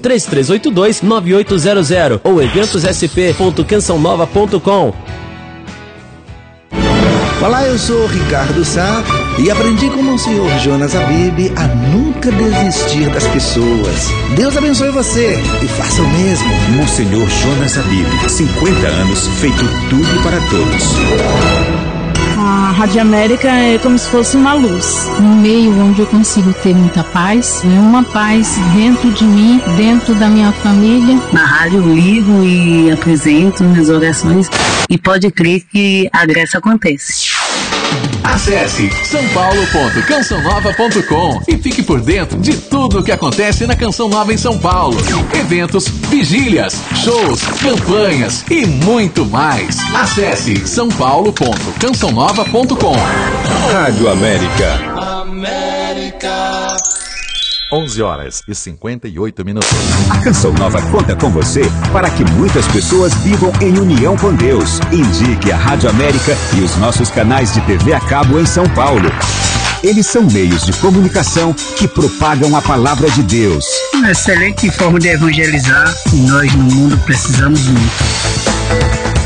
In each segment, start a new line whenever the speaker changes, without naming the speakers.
3382-9800 ou eventossp.cançãonova.com.
Olá, eu sou Ricardo Sá e aprendi com o senhor Jonas Habib a nunca desistir das pessoas. Deus abençoe você e faça o mesmo.
Monsenhor Jonas Habib, 50 anos, feito tudo para todos.
A Rádio América é como se fosse uma luz, um meio onde eu consigo ter muita paz, uma paz dentro de mim, dentro da minha família.
Na rádio eu ligo e apresento minhas orações e pode crer que a graça acontece.
Acesse sãopaulo.cançãonova.com e fique por dentro de tudo o que acontece na Canção Nova em São Paulo. Eventos, vigílias, shows, campanhas e muito mais. Acesse sãopaulo.cançãonova.com.
Rádio América.
11h58.
A Canção Nova conta com você para que muitas pessoas vivam em união com Deus. Indique a Rádio América e os nossos canais de TV a cabo em São Paulo. Eles são meios de comunicação que propagam a palavra de Deus.
Uma excelente forma de evangelizar e nós no mundo precisamos muito.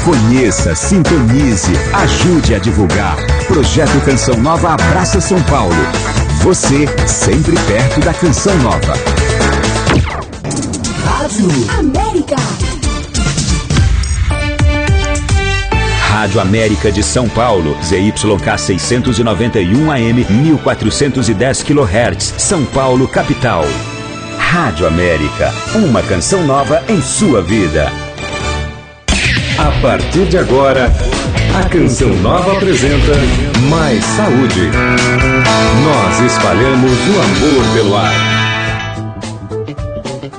Conheça, sintonize, ajude a divulgar. Projeto Canção Nova abraça São Paulo. Você sempre perto da Canção Nova.
Rádio América.
Rádio América de São Paulo, ZYK 691 AM, 1410 kHz, São Paulo, capital. Rádio América, uma canção nova em sua vida.
A partir de agora, a Canção Nova apresenta Mais Saúde. Nós espalhamos o amor pelo ar.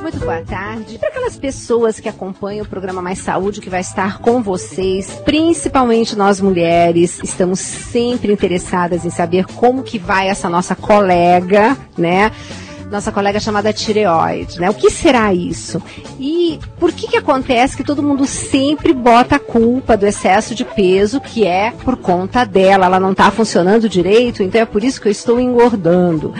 Muito boa tarde. Para aquelas pessoas que acompanham o programa Mais Saúde, que vai estar com vocês, principalmente nós mulheres, estamos sempre interessadas em saber como que vai essa nossa colega, né? Nossa colega chamada tireoide, né? O que será isso? E por que acontece que todo mundo sempre bota a culpa do excesso de peso, que é por conta dela? Ela não está funcionando direito, então é por isso que eu estou engordando.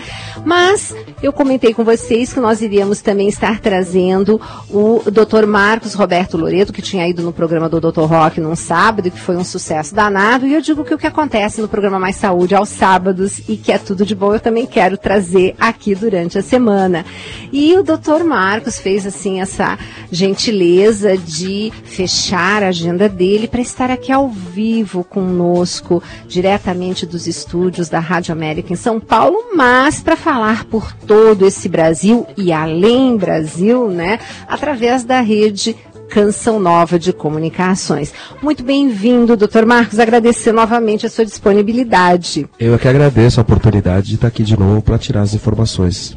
Mas eu comentei com vocês que nós iríamos também estar trazendo o Dr. Marcos Roberto Loreto, que tinha ido no programa do Dr. Rock num sábado, que foi um sucesso danado, e eu digo que o que acontece no programa Mais Saúde aos sábados, e que é tudo de bom, eu também quero trazer aqui durante a semana. E o Dr. Marcos fez assim essa gentileza de fechar a agenda dele para estar aqui ao vivo conosco, diretamente dos estúdios da Rádio América em São Paulo, mas para falar por todo esse Brasil e além Brasil, né, através da rede Canção Nova de Comunicações. Muito bem-vindo, Dr. Marcos, agradecer novamente a sua disponibilidade.
Eu é que agradeço a oportunidade de estar aqui de novo para tirar as informações.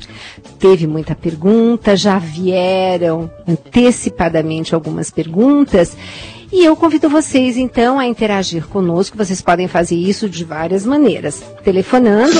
Teve muita pergunta, já vieram antecipadamente algumas perguntas, e eu convido vocês, então, a interagir conosco. Vocês podem fazer isso de várias maneiras. Telefonando.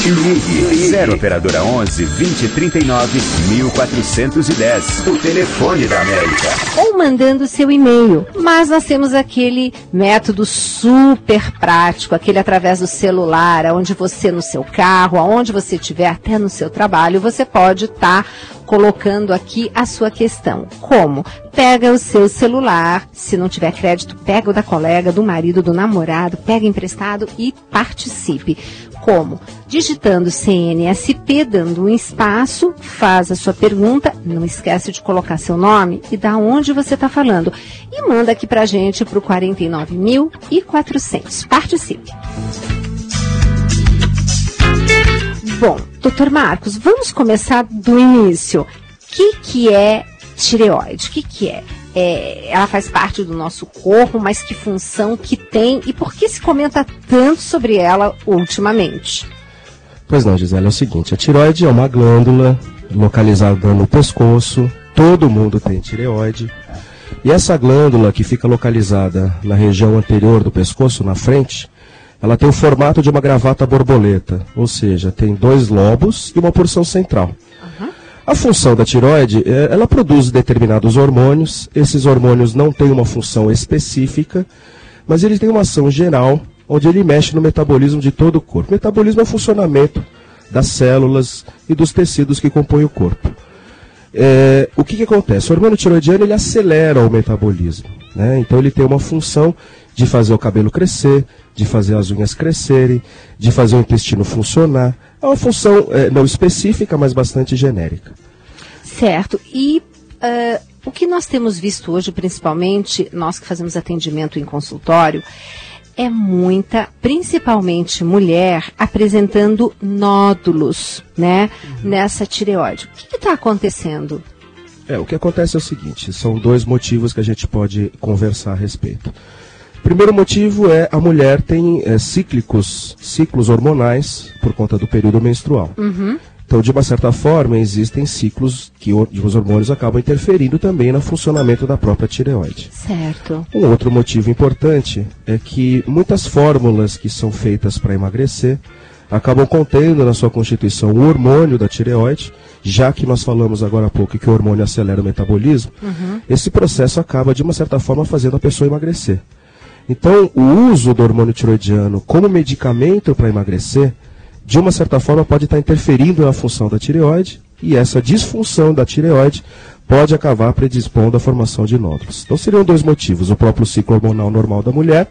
Ligue 0 Operadora 11 2039 1410. O telefone da América.
Ou mandando seu e-mail. Mas nós temos aquele método super prático, aquele através do celular, onde você no seu carro, aonde você estiver, até no seu trabalho, você pode estar colocando aqui a sua questão. Como? Pega o seu celular, se não tiver crédito, pega o da colega, do marido, do namorado, pega emprestado e participe. Como? Digitando CNSP, dando um espaço, faz a sua pergunta, não esquece de colocar seu nome e da onde você está falando. E manda aqui pra gente pro 49.400. Participe. Bom, doutor Marcos, vamos começar do início. O que é tireoide? O que é? Ela faz parte do nosso corpo, mas que função que tem e por que se comenta tanto sobre ela ultimamente?
Pois não, Gisele, é o seguinte, a tireoide é uma glândula localizada no pescoço, todo mundo tem tireoide, e essa glândula que fica localizada na região anterior do pescoço, na frente, ela tem o formato de uma gravata borboleta, ou seja, tem 2 lobos e uma porção central. A função da tireoide, ela produz determinados hormônios, esses hormônios não têm uma função específica, mas ele tem uma ação geral, onde ele mexe no metabolismo de todo o corpo. O metabolismo é o funcionamento das células e dos tecidos que compõem o corpo. O que acontece? O hormônio tiroidiano ele acelera o metabolismo, né? Então ele tem uma função de fazer o cabelo crescer, de fazer as unhas crescerem, de fazer o intestino funcionar. É uma função não específica, mas bastante genérica.
Certo. E o que nós temos visto hoje, principalmente nós que fazemos atendimento em consultório, é muita, principalmente mulher, apresentando nódulos, né, nessa tireoide. O que está acontecendo?
O que acontece é o seguinte, são dois motivos que a gente pode conversar a respeito. O primeiro motivo é a mulher tem ciclos hormonais por conta do período menstrual.
Uhum.
Então, de uma certa forma, existem ciclos que os hormônios acabam interferindo também no funcionamento da própria tireoide.
Certo.
Um outro motivo importante é que muitas fórmulas que são feitas para emagrecer acabam contendo na sua constituição o hormônio da tireoide, já que nós falamos agora há pouco que o hormônio acelera o metabolismo, esse processo acaba, de uma certa forma, fazendo a pessoa emagrecer. Então, o uso do hormônio tiroidiano como medicamento para emagrecer, de uma certa forma, pode estar interferindo na função da tireoide, e essa disfunção da tireoide pode acabar predispondo à formação de nódulos. Então, seriam dois motivos: o próprio ciclo hormonal normal da mulher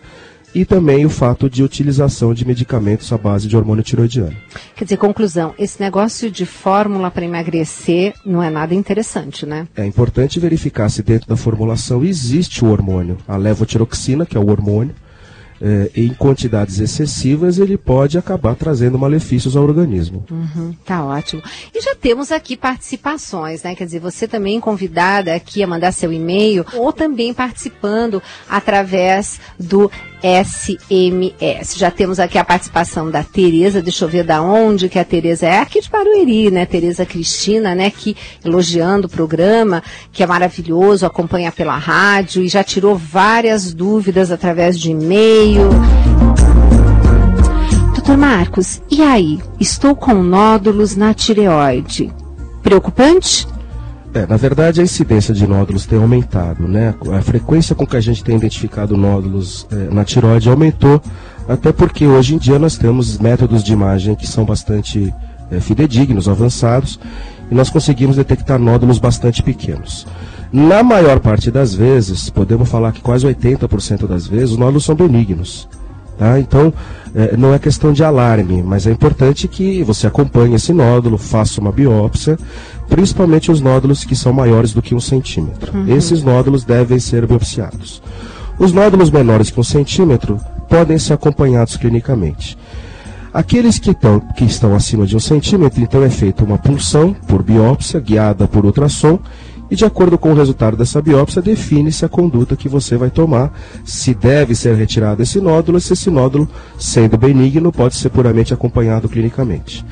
e também o fato de utilização de medicamentos à base de hormônio tiroidiano.
Quer dizer, conclusão, esse negócio de fórmula para emagrecer não é nada interessante, né?
É importante verificar se dentro da formulação existe o hormônio, a levotiroxina, que é o hormônio. Em quantidades excessivas, ele pode acabar trazendo malefícios ao organismo.
Tá ótimo. E já temos aqui participações, né? Quer dizer, você também convidada aqui a mandar seu e-mail ou também participando através do SMS. Já temos aqui a participação da Tereza, deixa eu ver da onde que a Tereza é, aqui de Barueri, né? Tereza Cristina, né? Que elogiando o programa, que é maravilhoso, acompanha pela rádio e já tirou várias dúvidas através de e-mail. Doutor Marcos, e aí? Estou com nódulos na tireoide. Preocupante?
Na verdade, a incidência de nódulos tem aumentado, né? A frequência com que a gente tem identificado nódulos na tireoide aumentou, até porque hoje em dia nós temos métodos de imagem que são bastante fidedignos, avançados, e nós conseguimos detectar nódulos bastante pequenos. Na maior parte das vezes, podemos falar que quase 80% das vezes, os nódulos são benignos. Tá? Então, não é questão de alarme, mas é importante que você acompanhe esse nódulo, faça uma biópsia, principalmente os nódulos que são maiores do que 1 centímetro. Esses nódulos devem ser biopsiados. Os nódulos menores que 1 centímetro podem ser acompanhados clinicamente. Aqueles que estão acima de 1 centímetro, então é feita uma punção por biópsia, guiada por ultrassom, e de acordo com o resultado dessa biópsia, define-se a conduta que você vai tomar, se deve ser retirado esse nódulo, se esse nódulo, sendo benigno, pode ser puramente acompanhado clinicamente.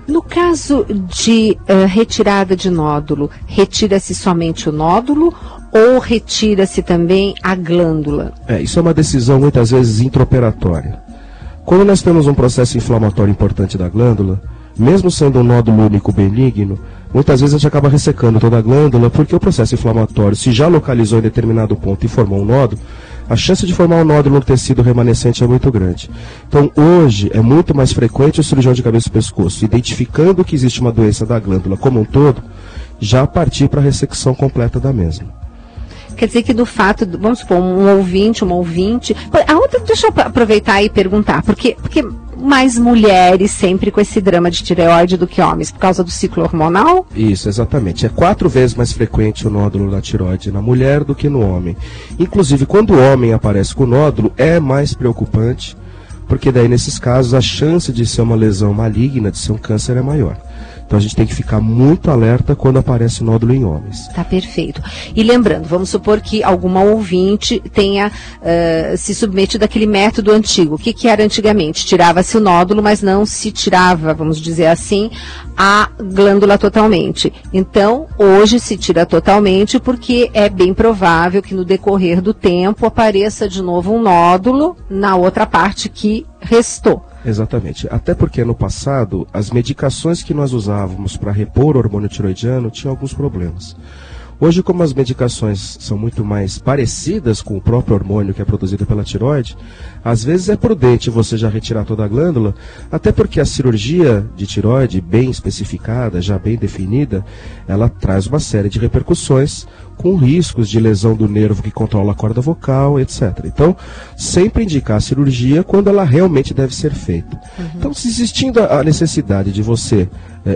No caso de retirada de nódulo, retira-se somente o nódulo ou retira-se também a glândula?
Isso é uma decisão muitas vezes intraoperatória. Quando nós temos um processo inflamatório importante da glândula, mesmo sendo um nódulo único benigno, muitas vezes a gente acaba ressecando toda a glândula, porque o processo inflamatório, se já localizou em determinado ponto e formou um nódulo, a chance de formar um nódulo no tecido remanescente é muito grande. Então, hoje, é muito mais frequente o cirurgião de cabeça e pescoço, identificando que existe uma doença da glândula como um todo, já partir para a ressecção completa da mesma.
Quer dizer que do fato, vamos supor, uma ouvinte... A outra, deixa eu aproveitar e perguntar, porque mais mulheres sempre com esse drama de tireoide do que homens, por causa do ciclo hormonal?
Isso, exatamente. É 4 vezes mais frequente o nódulo da tireoide na mulher do que no homem. Inclusive, quando o homem aparece com o nódulo, é mais preocupante, porque daí, nesses casos, a chance de ser uma lesão maligna, de ser um câncer, é maior. Então a gente tem que ficar muito alerta quando aparece nódulo em homens.
Tá perfeito. E lembrando, vamos supor que alguma ouvinte tenha se submetido àquele método antigo. O que era antigamente? Tirava-se o nódulo, mas não se tirava, vamos dizer assim, a glândula totalmente. Então, hoje se tira totalmente porque é bem provável que no decorrer do tempo apareça de novo um nódulo na outra parte que restou.
Exatamente. Até porque no passado, as medicações que nós usávamos para repor o hormônio tiroidiano tinham alguns problemas. Hoje, como as medicações são muito mais parecidas com o próprio hormônio que é produzido pela tireoide, às vezes é prudente você já retirar toda a glândula, até porque a cirurgia de tireoide, bem especificada, já bem definida, ela traz uma série de repercussões com riscos de lesão do nervo que controla a corda vocal, etc. Então, sempre indicar a cirurgia quando ela realmente deve ser feita. Então, se existindo a necessidade de você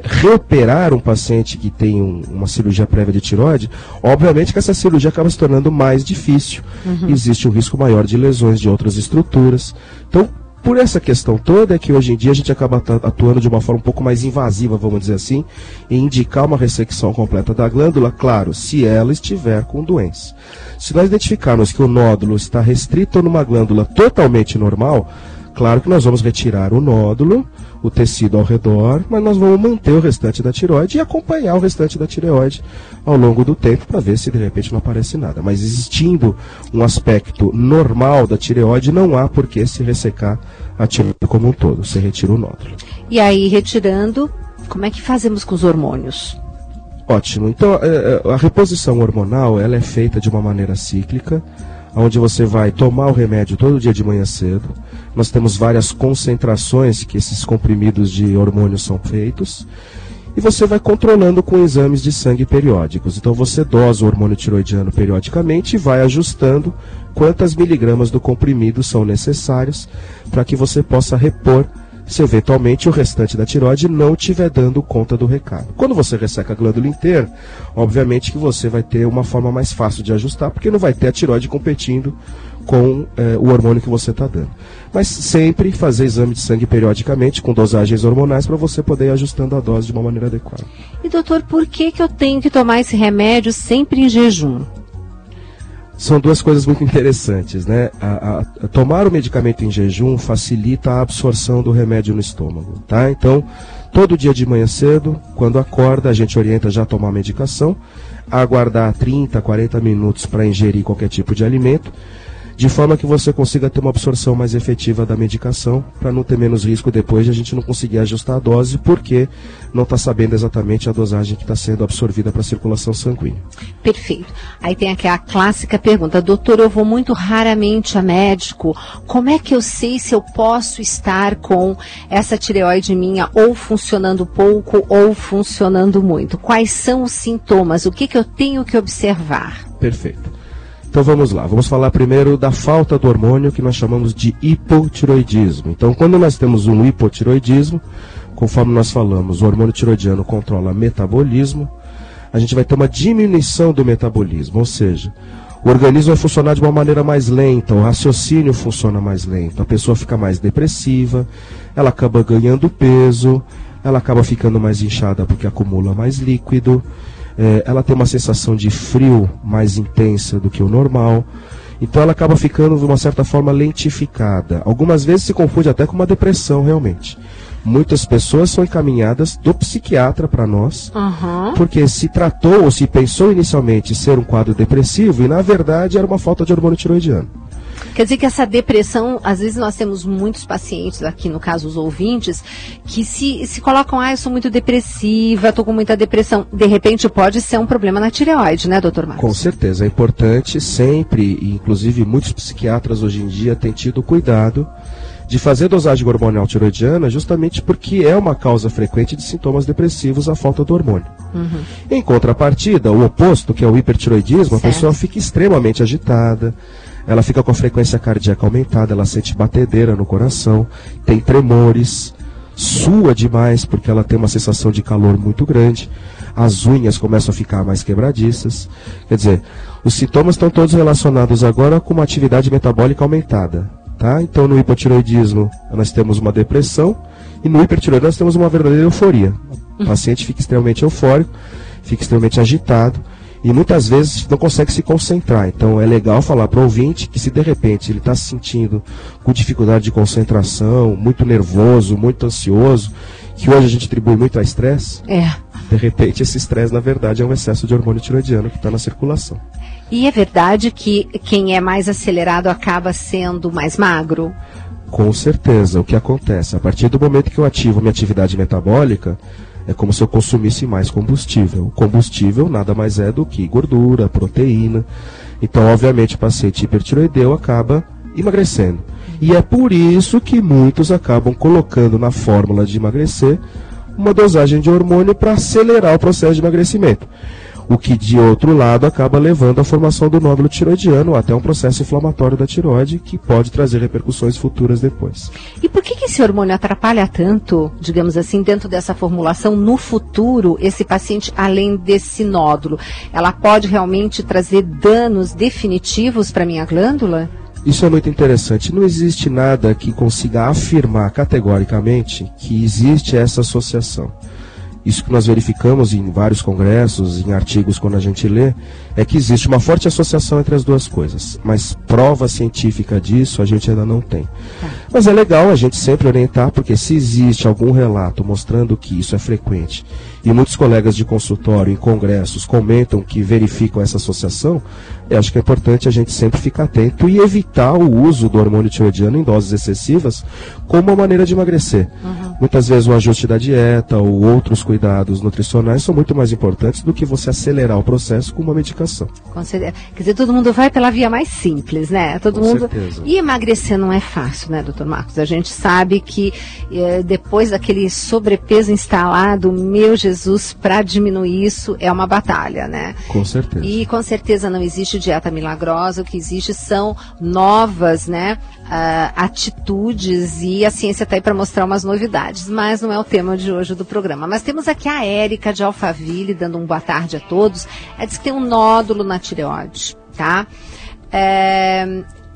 reoperar um paciente que tem uma cirurgia prévia de tireoide, obviamente que essa cirurgia acaba se tornando mais difícil. Existe um risco maior de lesões de outras estruturas. Então, por essa questão toda é que hoje em dia a gente acaba atuando de uma forma um pouco mais invasiva, vamos dizer assim, e indicar uma ressecção completa da glândula, claro, se ela estiver com doença. Se nós identificarmos que o nódulo está restrito numa glândula totalmente normal, claro que nós vamos retirar o nódulo, o tecido ao redor, mas nós vamos manter o restante da tireoide e acompanhar o restante da tireoide ao longo do tempo para ver se de repente não aparece nada. Mas existindo um aspecto normal da tireoide, não há por que se ressecar a tireoide como um todo, você retira o nódulo.
E aí, retirando, como é que fazemos com os hormônios?
Ótimo. Então, a reposição hormonal, ela é feita de uma maneira cíclica, onde você vai tomar o remédio todo dia de manhã cedo. Nós temos várias concentrações que esses comprimidos de hormônio são feitos. E você vai controlando com exames de sangue periódicos. Então você dosa o hormônio tiroidiano periodicamente e vai ajustando quantas miligramas do comprimido são necessários para que você possa repor se eventualmente o restante da tireoide não estiver dando conta do recado. Quando você resseca a glândula inteira, obviamente que você vai ter uma forma mais fácil de ajustar, porque não vai ter a tireoide competindo com o hormônio que você está dando. Mas sempre fazer exame de sangue periodicamente com dosagens hormonais para você poder ir ajustando a dose de uma maneira adequada.
E doutor, por que eu tenho que tomar esse remédio sempre em jejum?
São duas coisas muito interessantes, né? Tomar o medicamento em jejum facilita a absorção do remédio no estômago, tá? Então, todo dia de manhã cedo, quando acorda, a gente orienta já a tomar a medicação, a aguardar 30, 40 minutos para ingerir qualquer tipo de alimento, de forma que você consiga ter uma absorção mais efetiva da medicação, para não ter menos risco depois de a gente não conseguir ajustar a dose, porque não está sabendo exatamente a dosagem que está sendo absorvida para a circulação sanguínea.
Perfeito. Aí tem aqui a clássica pergunta: doutor, eu vou muito raramente a médico, como é que eu sei se eu posso estar com essa tireoide minha ou funcionando pouco ou funcionando muito? Quais são os sintomas? O que eu tenho que observar?
Perfeito. Então vamos lá, vamos falar primeiro da falta do hormônio que nós chamamos de hipotiroidismo. Então quando nós temos um hipotiroidismo, conforme nós falamos, o hormônio tiroidiano controla metabolismo, a gente vai ter uma diminuição do metabolismo, ou seja, o organismo vai funcionar de uma maneira mais lenta, o raciocínio funciona mais lento, a pessoa fica mais depressiva, ela acaba ganhando peso, ela acaba ficando mais inchada porque acumula mais líquido, ela tem uma sensação de frio mais intensa do que o normal, então ela acaba ficando de uma certa forma lentificada. Algumas vezes se confunde até com uma depressão realmente. Muitas pessoas são encaminhadas do psiquiatra para nós, porque se tratou ou se pensou inicialmente ser um quadro depressivo e na verdade era uma falta de hormônio tiroidiano.
Quer dizer que essa depressão, às vezes nós temos muitos pacientes, aqui no caso os ouvintes, que se colocam, eu sou muito depressiva, estou com muita depressão. De repente pode ser um problema na tireoide, né, doutor Marcos?
Com certeza, é importante sempre, e inclusive muitos psiquiatras hoje em dia têm tido cuidado de fazer dosagem hormonal tiroidiana justamente porque é uma causa frequente de sintomas depressivos a falta do hormônio. Em contrapartida, o oposto, que é o hipertiroidismo, a pessoa fica extremamente agitada, ela fica com a frequência cardíaca aumentada, ela sente batedeira no coração, tem tremores, sua demais porque ela tem uma sensação de calor muito grande, as unhas começam a ficar mais quebradiças. Quer dizer, os sintomas estão todos relacionados agora com uma atividade metabólica aumentada. Tá? Então no hipotiroidismo nós temos uma depressão e no hipertiroidismo nós temos uma verdadeira euforia. O paciente fica extremamente eufórico, fica extremamente agitado e muitas vezes não consegue se concentrar. Então é legal falar para o ouvinte que se de repente ele está se sentindo com dificuldade de concentração, muito nervoso, muito ansioso, que hoje a gente atribui muito a estresse, de repente esse estresse na verdade é um excesso de hormônio tiroidiano que está na circulação.
E é verdade que quem é mais acelerado acaba sendo mais magro?
Com certeza. O que acontece? A partir do momento que eu ativo minha atividade metabólica, É como se eu consumisse mais combustível. O combustível nada mais é do que gordura, proteína. Então, obviamente, o paciente hipertireoideu acaba emagrecendo. E é por isso que muitos acabam colocando na fórmula de emagrecer uma dosagem de hormônio para acelerar o processo de emagrecimento. O que, de outro lado, acaba levando à formação do nódulo tiroidiano, até um processo inflamatório da tireoide, que pode trazer repercussões futuras depois.
E por que esse hormônio atrapalha tanto, digamos assim, dentro dessa formulação, no futuro, esse paciente, além desse nódulo? Ela pode realmente trazer danos definitivos para a minha glândula?
Isso é muito interessante. Não existe nada que consiga afirmar categoricamente que existe essa associação. Isso que nós verificamos em vários congressos, em artigos quando a gente lê, é que existe uma forte associação entre as duas coisas. Mas prova científica disso a gente ainda não tem. Mas é legal a gente sempre orientar, porque se existe algum relato mostrando que isso é frequente, e muitos colegas de consultório em congressos comentam que verificam essa associação, eu acho que é importante a gente sempre ficar atento e evitar o uso do hormônio tiroidiano em doses excessivas como uma maneira de emagrecer. Muitas vezes o ajuste da dieta ou outros cuidados nutricionais são muito mais importantes do que você acelerar o processo com uma medicação.
Com certeza. Quer dizer, todo mundo vai pela via mais simples, né? Todo
Com
mundo.
certeza.
E emagrecer não é fácil, né, doutor Marcos? A gente sabe que depois daquele sobrepeso instalado, meu Jesus, para diminuir isso é uma batalha, né?
Com certeza.
E com certeza não existe dieta milagrosa, o que existe são novas, né, atitudes, e a ciência está aí para mostrar umas novidades, mas não é o tema de hoje do programa. Mas temos aqui a Érica de Alphaville, dando um boa tarde a todos. Ela diz que tem um nódulo na tireoide, tá?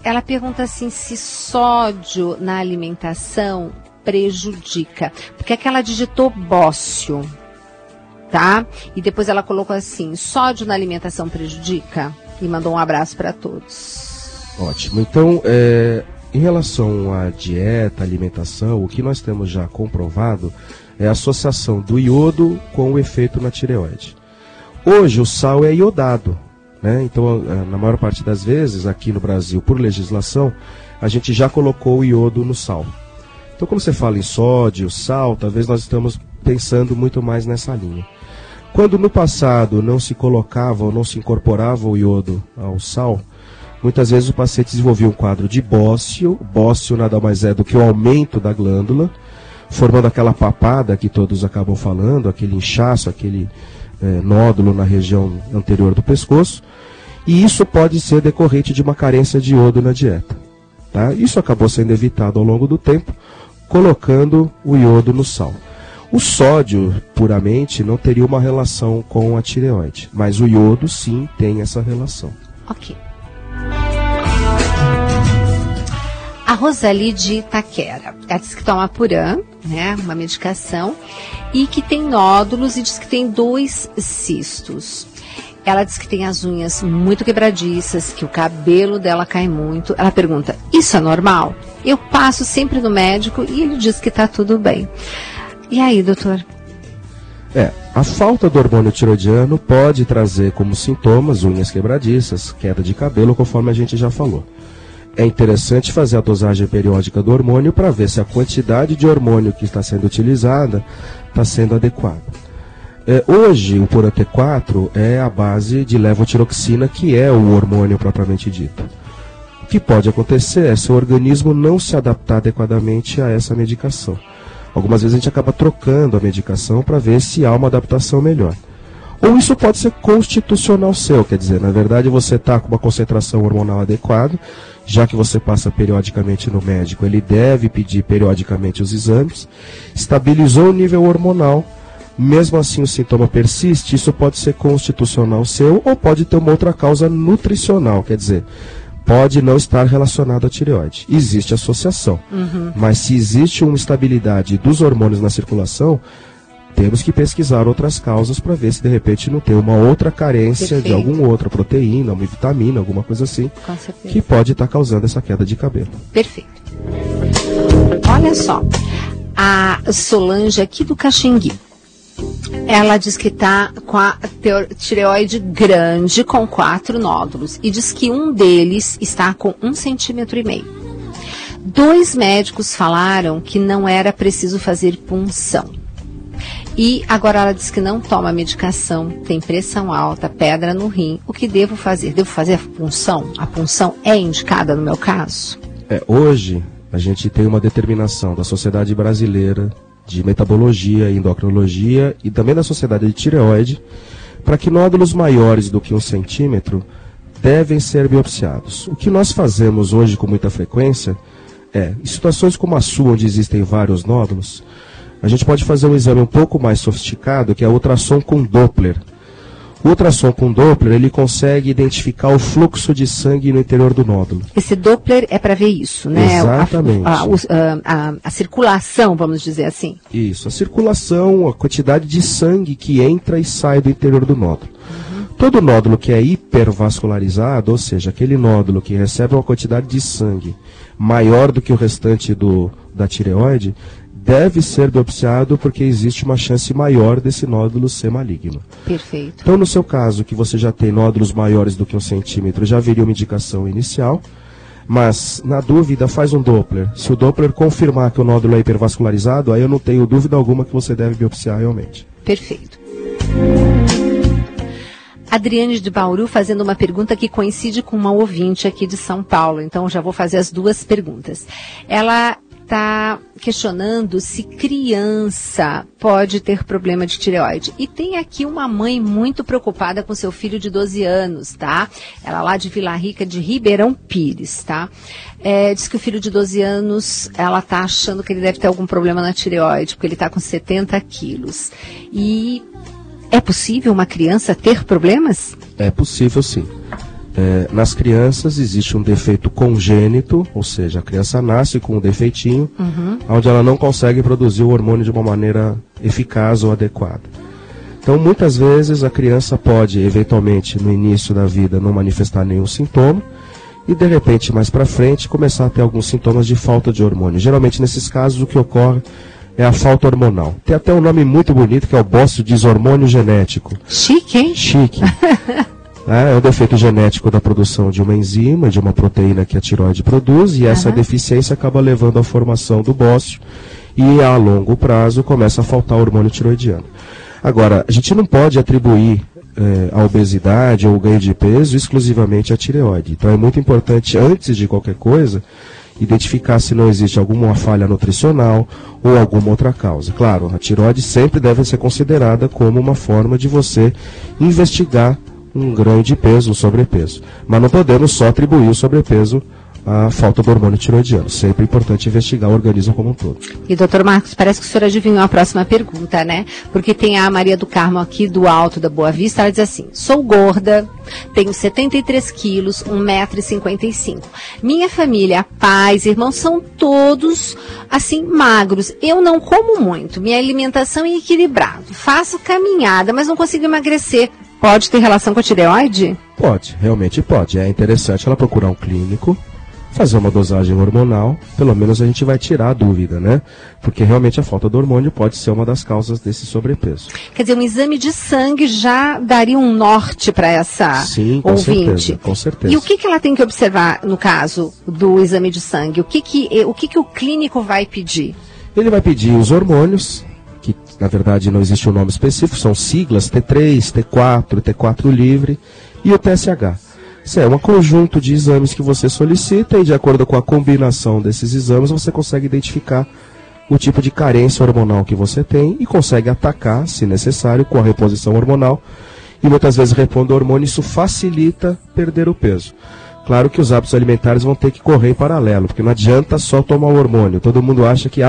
Ela pergunta assim, se sódio na alimentação prejudica, porque é que ela digitou bócio, tá? E depois ela colocou assim, sódio na alimentação prejudica? E mandou um abraço para todos.
Ótimo. Então, em relação à dieta, alimentação, o que nós temos já comprovado é a associação do iodo com o efeito na tireoide. Hoje o sal é iodado, né? Então, na maior parte das vezes, aqui no Brasil, por legislação, a gente já colocou o iodo no sal. Então, quando você fala em sódio, sal, talvez nós estamos pensando muito mais nessa linha. Quando no passado não se colocava ou não se incorporava o iodo ao sal, muitas vezes o paciente desenvolvia um quadro de bócio. Bócio nada mais é do que o aumento da glândula, formando aquela papada que todos acabam falando, aquele inchaço, aquele nódulo na região anterior do pescoço. E isso pode ser decorrente de uma carência de iodo na dieta. Tá? Isso acabou sendo evitado ao longo do tempo, colocando o iodo no sal. O sódio, puramente, não teria uma relação com a tireoide, mas o iodo, sim, tem essa relação.
Ok. A Rosali de Itaquera, ela diz que toma Puran, né, uma medicação, e que tem nódulos e diz que tem 2 cistos. Ela diz que tem as unhas muito quebradiças, que o cabelo dela cai muito. Ela pergunta, isso é normal? Eu passo sempre no médico e ele diz que está tudo bem. E aí, doutor?
A falta do hormônio tiroidiano pode trazer como sintomas unhas quebradiças, queda de cabelo, conforme a gente já falou. É interessante fazer a dosagem periódica do hormônio para ver se a quantidade de hormônio que está sendo utilizada está sendo adequada. Hoje, o Puran T4 é a base de levotiroxina, que é o hormônio propriamente dito. O que pode acontecer é se o organismo não se adaptar adequadamente a essa medicação. Algumas vezes a gente acaba trocando a medicação para ver se há uma adaptação melhor. Ou isso pode ser constitucional seu, quer dizer, na verdade você está com uma concentração hormonal adequada, já que você passa periodicamente no médico, ele deve pedir periodicamente os exames, estabilizou o nível hormonal, mesmo assim o sintoma persiste, isso pode ser constitucional seu ou pode ter uma outra causa nutricional, quer dizer, pode não estar relacionado à tireoide. Existe associação, mas se existe uma estabilidade dos hormônios na circulação, temos que pesquisar outras causas para ver se de repente não tem uma outra carência de alguma outra proteína, uma vitamina, alguma coisa assim, que pode estar causando essa queda de cabelo.
Perfeito. Olha só, a Solange aqui do Caxingui, ela diz que está com a tireoide grande, com 4 nódulos, e diz que um deles está com 1,5 centímetro. 2 médicos falaram que não era preciso fazer punção. E agora ela diz que não toma medicação, tem pressão alta, pedra no rim. O que devo fazer? Devo fazer a punção? A punção é indicada no meu caso?
Hoje, a gente tem uma determinação da Sociedade Brasileira de Metabologia e Endocrinologia e também da Sociedade de Tireoide para que nódulos maiores do que 1 centímetro devem ser biopsiados. O que nós fazemos hoje com muita frequência em situações como a sua, onde existem vários nódulos, a gente pode fazer um exame um pouco mais sofisticado, que é o ultrassom com Doppler. O ultrassom com Doppler, ele consegue identificar o fluxo de sangue no interior do nódulo.
Esse Doppler é para ver isso, né?
Exatamente.
A circulação, vamos dizer assim.
Isso, a circulação, a quantidade de sangue que entra e sai do interior do nódulo. Todo nódulo que é hipervascularizado, ou seja, aquele nódulo que recebe uma quantidade de sangue maior do que o restante da tireoide, deve ser biopsiado porque existe uma chance maior desse nódulo ser maligno.
Perfeito.
Então, no seu caso, que você já tem nódulos maiores do que 1 centímetro, já haveria uma indicação inicial, mas, na dúvida, faz um Doppler. Se o Doppler confirmar que o nódulo é hipervascularizado, aí eu não tenho dúvida alguma que você deve biopsiar realmente.
Perfeito. Adriane de Bauru fazendo uma pergunta que coincide com uma ouvinte aqui de São Paulo, então já vou fazer as duas perguntas. Ela está questionando se criança pode ter problema de tireoide. E tem aqui uma mãe muito preocupada com seu filho de 12 anos, tá? Ela lá de Vila Rica, de Ribeirão Pires, tá? Diz que o filho de 12 anos, ela tá achando que ele deve ter algum problema na tireoide, porque ele está com 70 quilos. E é possível uma criança ter problemas?
É possível, sim. Nas crianças existe um defeito congênito, ou seja, a criança nasce com um defeitinho, onde ela não consegue produzir o hormônio de uma maneira eficaz ou adequada. Então, muitas vezes, a criança pode, eventualmente, no início da vida, não manifestar nenhum sintoma, e, de repente, mais para frente, começar a ter alguns sintomas de falta de hormônio. Geralmente, nesses casos, o que ocorre é a falta hormonal. Tem até um nome muito bonito, que é o bócio dishormônio genético.
Chique, hein?
Chique. É um defeito genético da produção de uma enzima, de uma proteína que a tireoide produz, e essa deficiência acaba levando à formação do bócio, e a longo prazo começa a faltar hormônio tireoidiano. Agora, a gente não pode atribuir a obesidade ou o ganho de peso exclusivamente à tireoide. Então é muito importante, antes de qualquer coisa, identificar se não existe alguma falha nutricional ou alguma outra causa. Claro, a tireoide sempre deve ser considerada como uma forma de você investigar um ganho de peso, um sobrepeso. Mas não podemos só atribuir o sobrepeso à falta do hormônio tireoidiano. Sempre é importante investigar o organismo como um todo.
E, doutor Marcos, parece que o senhor adivinhou a próxima pergunta, né? Porque tem a Maria do Carmo aqui do Alto da Boa Vista, ela diz assim: sou gorda, tenho 73 quilos, 1,55 m. Minha família, pais, irmãos, são todos, assim, magros. Eu não como muito, minha alimentação é equilibrada. Faço caminhada, mas não consigo emagrecer. Pode ter relação com a tireoide?
Pode, realmente pode. É interessante ela procurar um clínico, fazer uma dosagem hormonal, pelo menos a gente vai tirar a dúvida, né? Porque realmente a falta de hormônio pode ser uma das causas desse sobrepeso.
Quer dizer, um exame de sangue já daria um norte para essa ouvinte?
Com certeza.
E o que ela tem que observar no caso do exame de sangue? O que o clínico vai pedir? Ele
vai pedir os hormônios, que na verdade não existe um nome específico, são siglas T3, T4, T4 livre e o TSH. Isso é um conjunto de exames que você solicita e de acordo com a combinação desses exames você consegue identificar o tipo de carência hormonal que você tem e consegue atacar, se necessário, com a reposição hormonal e muitas vezes repondo o hormônio, isso facilita perder o peso. Claro que os hábitos alimentares vão ter que correr em paralelo, porque não adianta só tomar o hormônio. Todo mundo acha que,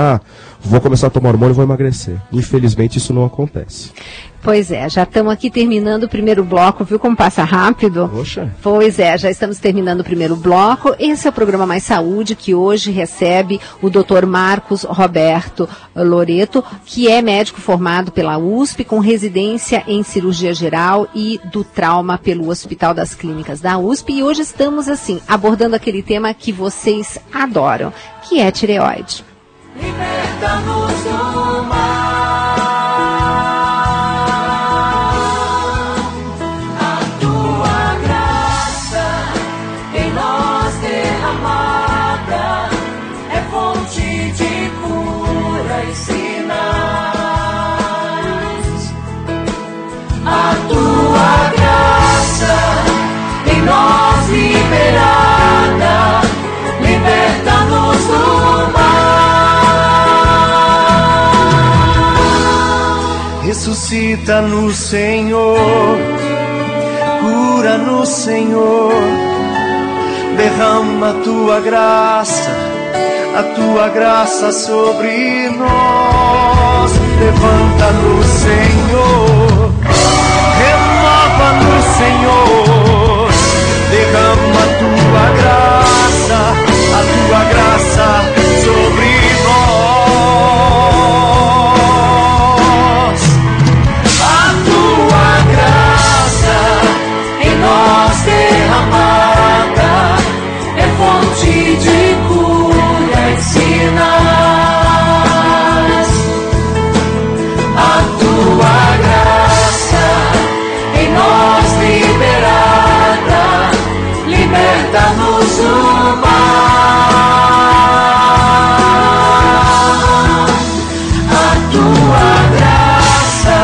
vou começar a tomar hormônio e vou emagrecer. Infelizmente, isso não acontece.
Pois é, já estamos aqui terminando o primeiro bloco, viu como passa rápido?
Poxa.
Pois é, já estamos terminando o primeiro bloco. Esse é o programa Mais Saúde, que hoje recebe o Dr. Marcos Roberto Loreto, que é médico formado pela USP, com residência em cirurgia geral e do trauma pelo Hospital das Clínicas da USP. E hoje estamos, assim, abordando aquele tema que vocês adoram, que é tireoide.
Liberta-nos do mal.
Ressuscita no Senhor, cura no Senhor, derrama a tua graça sobre nós. Levanta no Senhor, renova no Senhor, derrama a tua graça sobre nós. A tua graça em nós derramada é fonte de cura e sinais. A tua graça em nós liberada, liberta-nos do mal. A tua graça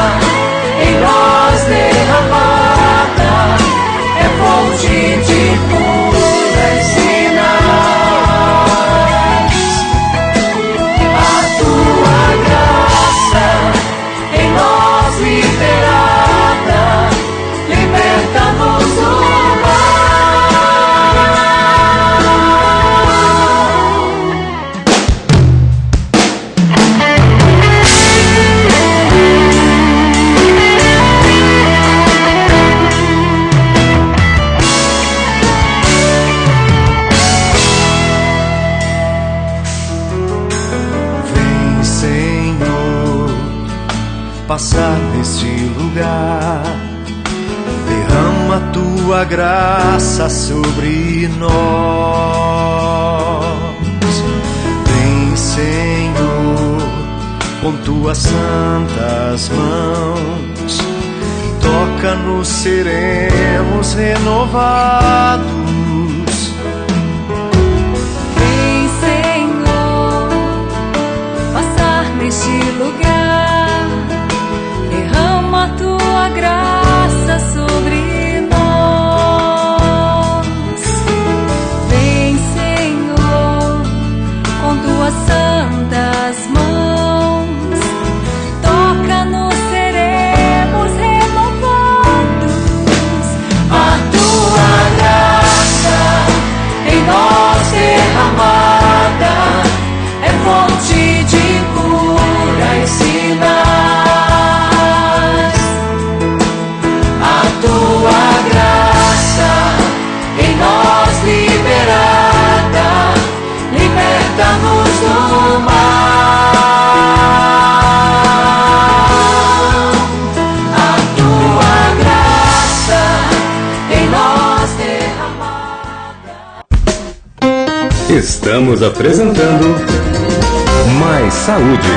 em nós derramada é fonte de cura e sinais. A tua graça em nós liberada, liberta-nos do mal. Vem, Senhor, passar neste lugar, derrama a tua graça sobre nós. Vem, Senhor, com tuas santas mãos, toca-nos, seremos renovados.
Vem, Senhor, passar neste lugar, derrama a tua graça sobre nós. Vem, Senhor, com tuas santas mãos, toca-nos, seremos renovados. A tua graça em nós derramada é fonte de cura e sinais. A tua graça em nós liberada, liberta-nos do mal. A tua graça em nós derramada.
Estamos apresentando Mais Saúde.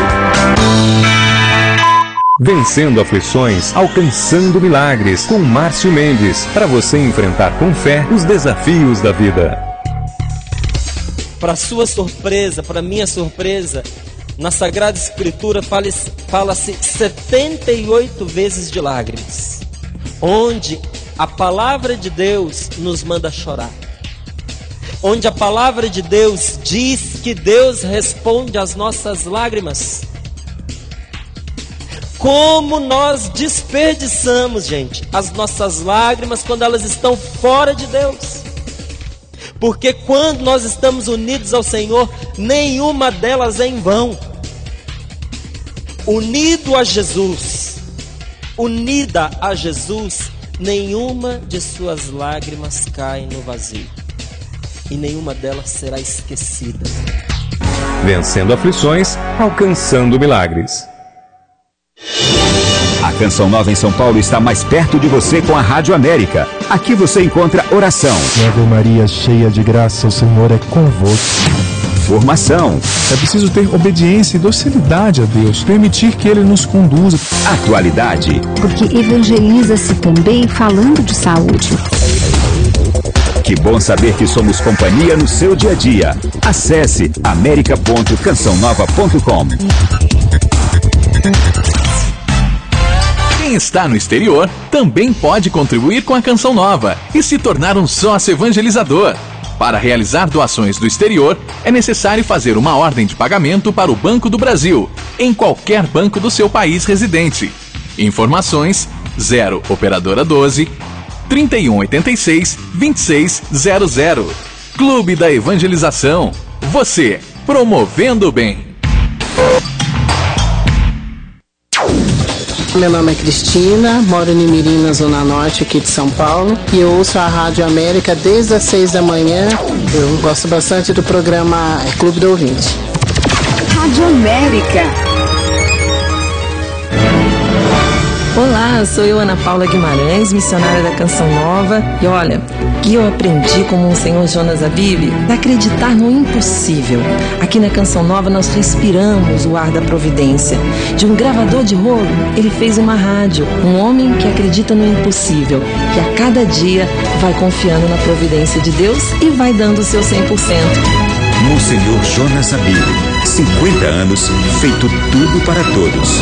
Vencendo aflições, alcançando milagres, com Márcio Mendes, para você enfrentar com fé os desafios da vida.
Para sua surpresa, para minha surpresa, na Sagrada Escritura fala-se 78 vezes de lágrimas, onde a palavra de Deus nos manda chorar, onde a palavra de Deus diz que Deus responde às nossas lágrimas. Como nós desperdiçamos, gente, as nossas lágrimas quando elas estão fora de Deus. Porque quando nós estamos unidos ao Senhor, nenhuma delas é em vão. Unido a Jesus, unida a Jesus, nenhuma de suas lágrimas cai no vazio. E nenhuma delas será esquecida.
Vencendo aflições, alcançando milagres.
A Canção Nova em São Paulo está mais perto de você com a Rádio América. Aqui você encontra oração.
Ave Maria, cheia de graça, o Senhor é convosco.
Formação.
É preciso ter obediência e docilidade a Deus, permitir que Ele nos conduza.
Atualidade.
Porque evangeliza-se também falando de saúde.
Que bom saber que somos companhia no seu dia a dia. Acesse america.cançãonova.com.
Quem está no exterior também pode contribuir com a Canção Nova e se tornar um sócio evangelizador. Para realizar doações do exterior, é necessário fazer uma ordem de pagamento para o Banco do Brasil, em qualquer banco do seu país residente. Informações 0 Operadora 12 3186 2600. Clube da Evangelização. Você promovendo o bem.
Meu nome é Cristina, moro em Mirim, na Zona Norte aqui de São Paulo, e eu ouço a Rádio América desde as 6 da manhã. Eu gosto bastante do programa Clube do Ouvinte.
Rádio América.
Olá, sou eu, Ana Paula Guimarães, missionária da Canção Nova. E olha, o que eu aprendi com o Monsenhor Jonas Abib é acreditar no impossível. Aqui na Canção Nova nós respiramos o ar da providência. De um gravador de rolo, ele fez uma rádio. Um homem que acredita no impossível, que a cada dia vai confiando na providência de Deus e vai dando o seu 100%.
Monsenhor Jonas Abib, 50 anos, feito tudo para todos.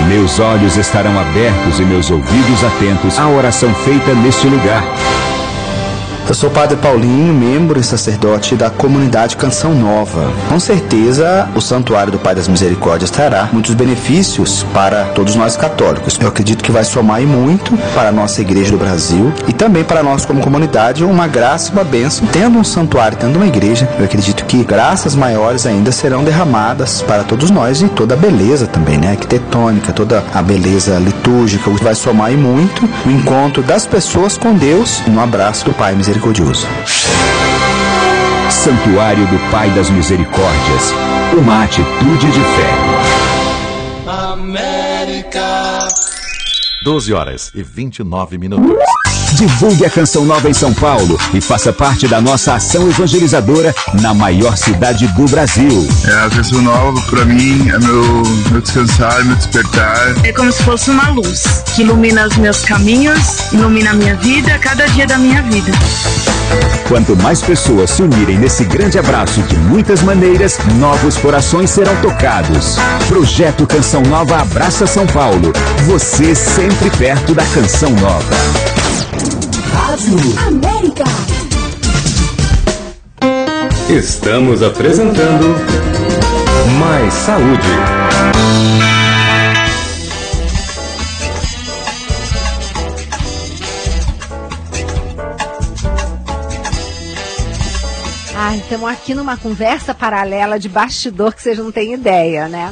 Meus olhos estarão abertos e meus ouvidos atentos à oração feita neste lugar.
Eu sou o Padre Paulinho, membro e sacerdote da comunidade Canção Nova. Com certeza, o Santuário do Pai das Misericórdias trará muitos benefícios para todos nós católicos. Eu acredito que vai somar muito para a nossa Igreja do Brasil e também para nós como comunidade uma graça e uma bênção. Tendo um santuário, tendo uma igreja, eu acredito que graças maiores ainda serão derramadas para todos nós e toda a beleza também, né? Arquitetônica, toda a beleza litúrgica. Vai somar muito o encontro das pessoas com Deus no abraço do Pai Misericordioso.
Santuário do Pai das Misericórdias. Uma atitude de fé.
América.
12h29.
Divulgue a Canção Nova em São Paulo e faça parte da nossa ação evangelizadora na maior cidade do Brasil.
A Canção Nova, para mim, é meu descansar, meu despertar.
É como se fosse uma luz que ilumina os meus caminhos, ilumina a minha vida, cada dia da minha vida.
Quanto mais pessoas se unirem nesse grande abraço de muitas maneiras, novos corações serão tocados. Projeto Canção Nova abraça São Paulo. Você sempre perto da Canção Nova.
Rádio América.
Estamos apresentando Mais Saúde.
Estamos aqui numa conversa paralela de bastidor que vocês não têm ideia, né?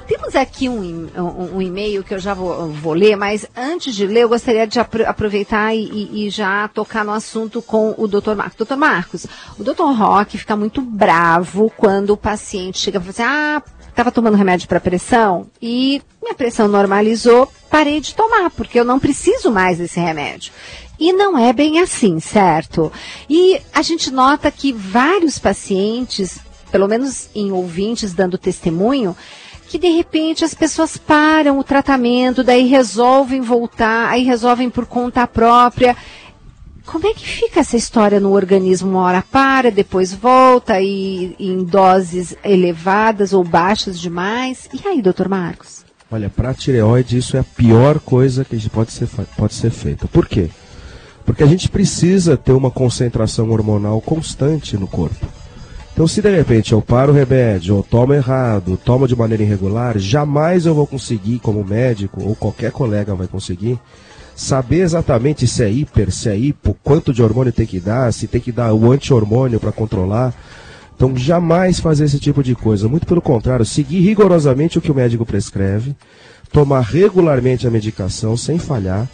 Temos aqui um e-mail que eu já vou ler, mas antes de ler eu gostaria de aproveitar e já tocar no assunto com o Dr. Marcos. Dr. Marcos, o Dr. Roque fica muito bravo quando o paciente chega e fala assim, estava tomando remédio para pressão e minha pressão normalizou, parei de tomar, porque eu não preciso mais desse remédio. E não é bem assim, certo? E a gente nota que vários pacientes, pelo menos em ouvintes dando testemunho, que de repente as pessoas param o tratamento, daí resolvem voltar, aí resolvem por conta própria. Como é que fica essa história no organismo? Uma hora para, depois volta e em doses elevadas ou baixas demais. E aí, doutor Marcos?
Olha, para a tireoide isso é a pior coisa que pode ser feita. Por quê? Porque a gente precisa ter uma concentração hormonal constante no corpo. Então, se de repente eu paro o remédio, ou tomo errado, tomo de maneira irregular, jamais eu vou conseguir, como médico, ou qualquer colega vai conseguir, saber exatamente se é hiper, se é hipo, quanto de hormônio tem que dar, se tem que dar o anti-hormônio para controlar. Então, jamais fazer esse tipo de coisa. Muito pelo contrário, seguir rigorosamente o que o médico prescreve, tomar regularmente a medicação sem falhar,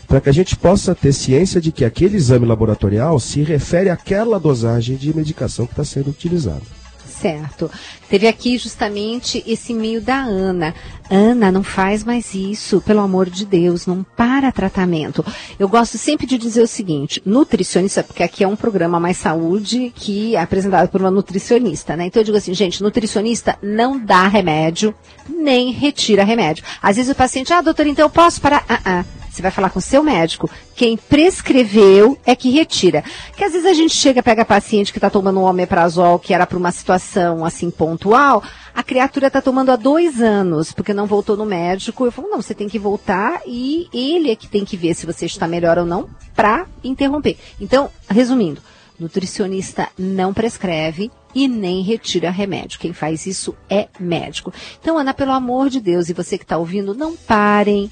para que a gente possa ter ciência de que aquele exame laboratorial se refere àquela dosagem de medicação que está sendo utilizada.
Certo. Teve aqui justamente esse e-mail da Ana. Ana, não faz mais isso, pelo amor de Deus, não para tratamento. Eu gosto sempre de dizer o seguinte, nutricionista, porque aqui é um programa Mais Saúde que é apresentado por uma nutricionista, né? Então eu digo assim, gente, nutricionista não dá remédio, nem retira remédio. Às vezes o paciente, doutor, então eu posso parar? Você vai falar com o seu médico. Quem prescreveu é que retira. Porque às vezes a gente pega paciente que está tomando um omeprazol que era para uma situação assim pontual, a criatura está tomando há 2 anos, porque não voltou no médico. Eu falo, não, você tem que voltar e ele é que tem que ver se você está melhor ou não para interromper. Então, resumindo, nutricionista não prescreve, e nem retira remédio. Quem faz isso é médico. Então, Ana, pelo amor de Deus, e você que está ouvindo, não parem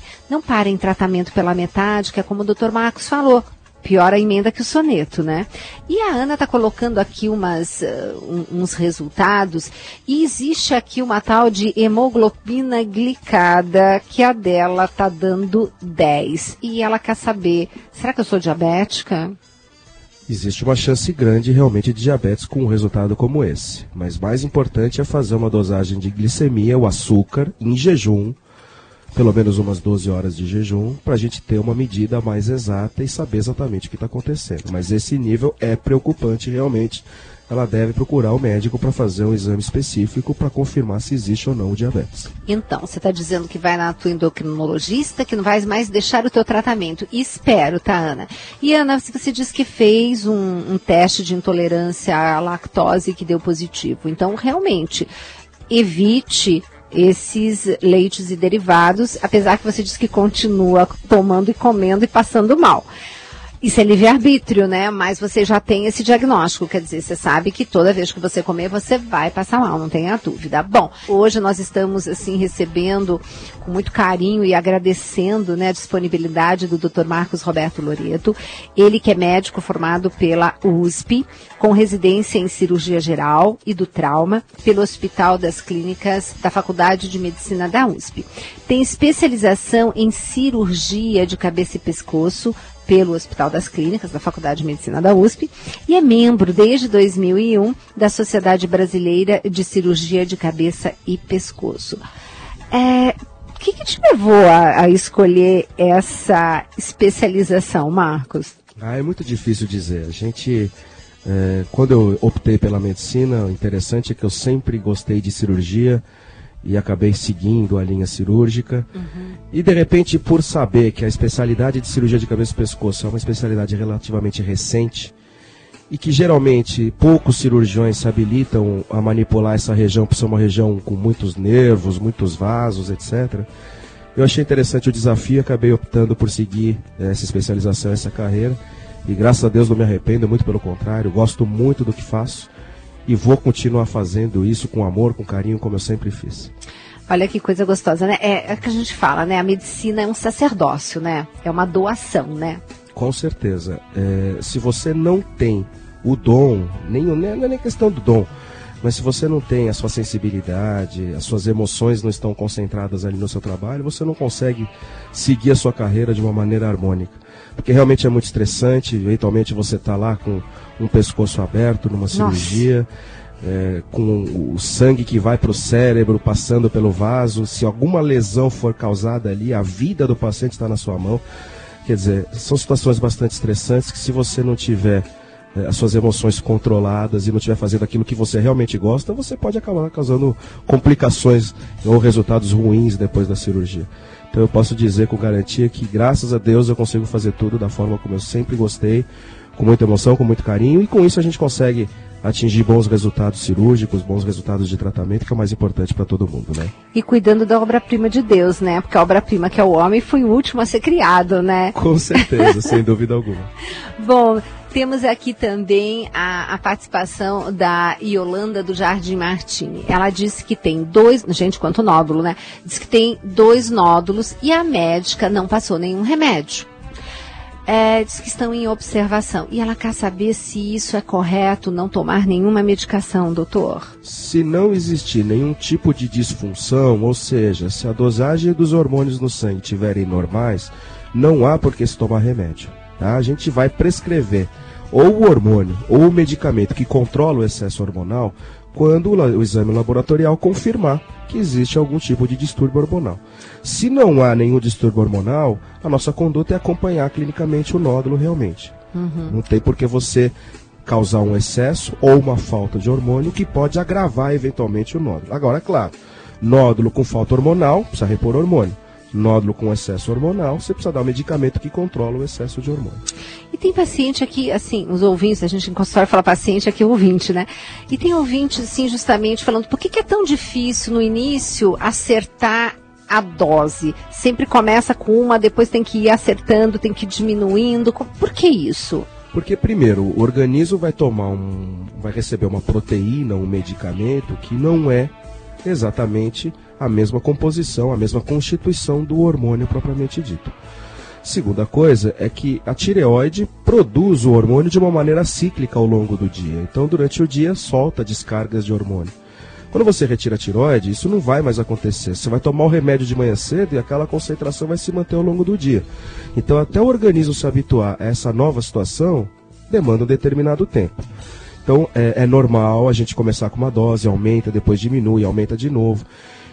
tratamento pela metade, que é como o Dr. Marcos falou. Pior a emenda que o soneto, né? E a Ana está colocando aqui uns resultados, e existe aqui uma tal de hemoglobina glicada, que a dela está dando 10. E ela quer saber, será que eu sou diabética?
Existe uma chance grande realmente de diabetes com um resultado como esse. Mas mais importante é fazer uma dosagem de glicemia, o açúcar, em jejum, pelo menos umas 12 horas de jejum, para a gente ter uma medida mais exata e saber exatamente o que está acontecendo. Mas esse nível é preocupante realmente. Ela deve procurar o médico para fazer um exame específico para confirmar se existe ou não o diabetes.
Então, você está dizendo que vai na tua endocrinologista, que não vai mais deixar o teu tratamento. Espero, tá, Ana? E, Ana, você disse que fez um teste de intolerância à lactose que deu positivo. Então, realmente, evite esses leites e derivados, apesar que você disse que continua tomando e comendo e passando mal. Isso é livre-arbítrio, né? Mas você já tem esse diagnóstico, quer dizer, você sabe que toda vez que você comer, você vai passar mal, não tenha dúvida. Bom, hoje nós estamos, assim, recebendo com muito carinho e agradecendo, né, a disponibilidade do Dr. Marcos Roberto Loreto, ele que é médico formado pela USP, com residência em cirurgia geral e do trauma, pelo Hospital das Clínicas da Faculdade de Medicina da USP. Tem especialização em cirurgia de cabeça e pescoço, pelo Hospital das Clínicas, da Faculdade de Medicina da USP, e é membro, desde 2001, da Sociedade Brasileira de Cirurgia de Cabeça e Pescoço. O que te levou a escolher essa especialização, Marcos?
É muito difícil dizer. A gente, quando eu optei pela medicina, o interessante é que eu sempre gostei de cirurgia, e acabei seguindo a linha cirúrgica. E de repente, por saber que a especialidade de cirurgia de cabeça e pescoço é uma especialidade relativamente recente e que geralmente poucos cirurgiões se habilitam a manipular essa região, por ser uma região com muitos nervos, muitos vasos, etc., eu achei interessante o desafio e acabei optando por seguir essa especialização, essa carreira. E graças a Deus não me arrependo, muito pelo contrário, gosto muito do que faço. E vou continuar fazendo isso com amor, com carinho, como eu sempre fiz.
Olha que coisa gostosa, né? É que a gente fala, né? A medicina é um sacerdócio, né? É uma doação, né?
Com certeza. Se você não tem o dom, não é nem questão do dom, mas se você não tem a sua sensibilidade, as suas emoções não estão concentradas ali no seu trabalho, você não consegue seguir a sua carreira de uma maneira harmônica. Porque realmente é muito estressante, eventualmente você está lá com um pescoço aberto numa cirurgia, com o sangue que vai para o cérebro, passando pelo vaso. Se alguma lesão for causada ali, a vida do paciente está na sua mão. Quer dizer, são situações bastante estressantes que, se você não tiver as suas emoções controladas e não estiver fazendo aquilo que você realmente gosta, você pode acabar causando complicações ou resultados ruins depois da cirurgia. Então eu posso dizer com garantia que, graças a Deus, eu consigo fazer tudo da forma como eu sempre gostei, com muita emoção, com muito carinho, e com isso a gente consegue atingir bons resultados cirúrgicos, bons resultados de tratamento, que é o mais importante para todo mundo, né?
E cuidando da obra-prima de Deus, né? Porque a obra-prima, que é o homem, foi o último a ser criado, né?
Com certeza, sem dúvida alguma.
Bom, temos aqui também a participação da Yolanda do Jardim Martini. Ela disse que tem 2, gente, quanto nódulo, né? Diz que tem 2 nódulos e a médica não passou nenhum remédio. Diz que estão em observação. E ela quer saber se isso é correto, não tomar nenhuma medicação, doutor.
Se não existir nenhum tipo de disfunção, ou seja, se a dosagem dos hormônios no sangue estiverem normais, não há por que se tomar remédio. Tá? A gente vai prescrever ou o hormônio ou o medicamento que controla o excesso hormonal quando o exame laboratorial confirmar que existe algum tipo de distúrbio hormonal. Se não há nenhum distúrbio hormonal, a nossa conduta é acompanhar clinicamente o nódulo realmente. Não tem por que você causar um excesso ou uma falta de hormônio que pode agravar eventualmente o nódulo. Agora, é claro, nódulo com falta hormonal, precisa repor hormônio. Nódulo com excesso hormonal, você precisa dar um medicamento que controla o excesso de hormônio.
E tem paciente aqui, assim, os ouvintes, a gente em consultório fala paciente, aqui é ouvinte, né? E tem ouvinte, assim, justamente falando, por que é tão difícil no início acertar a dose? Sempre começa com uma, depois tem que ir acertando, tem que ir diminuindo. Por que isso?
Porque, primeiro, o organismo vai receber uma proteína, um medicamento que não é exatamente a mesma composição, a mesma constituição do hormônio propriamente dito. Segunda coisa é que a tireoide produz o hormônio de uma maneira cíclica ao longo do dia. Então, durante o dia, solta descargas de hormônio. Quando você retira a tireoide, isso não vai mais acontecer. Você vai tomar o remédio de manhã cedo e aquela concentração vai se manter ao longo do dia. Então, até o organismo se habituar a essa nova situação, demanda um determinado tempo. Então, é normal a gente começar com uma dose, aumenta, depois diminui, aumenta de novo.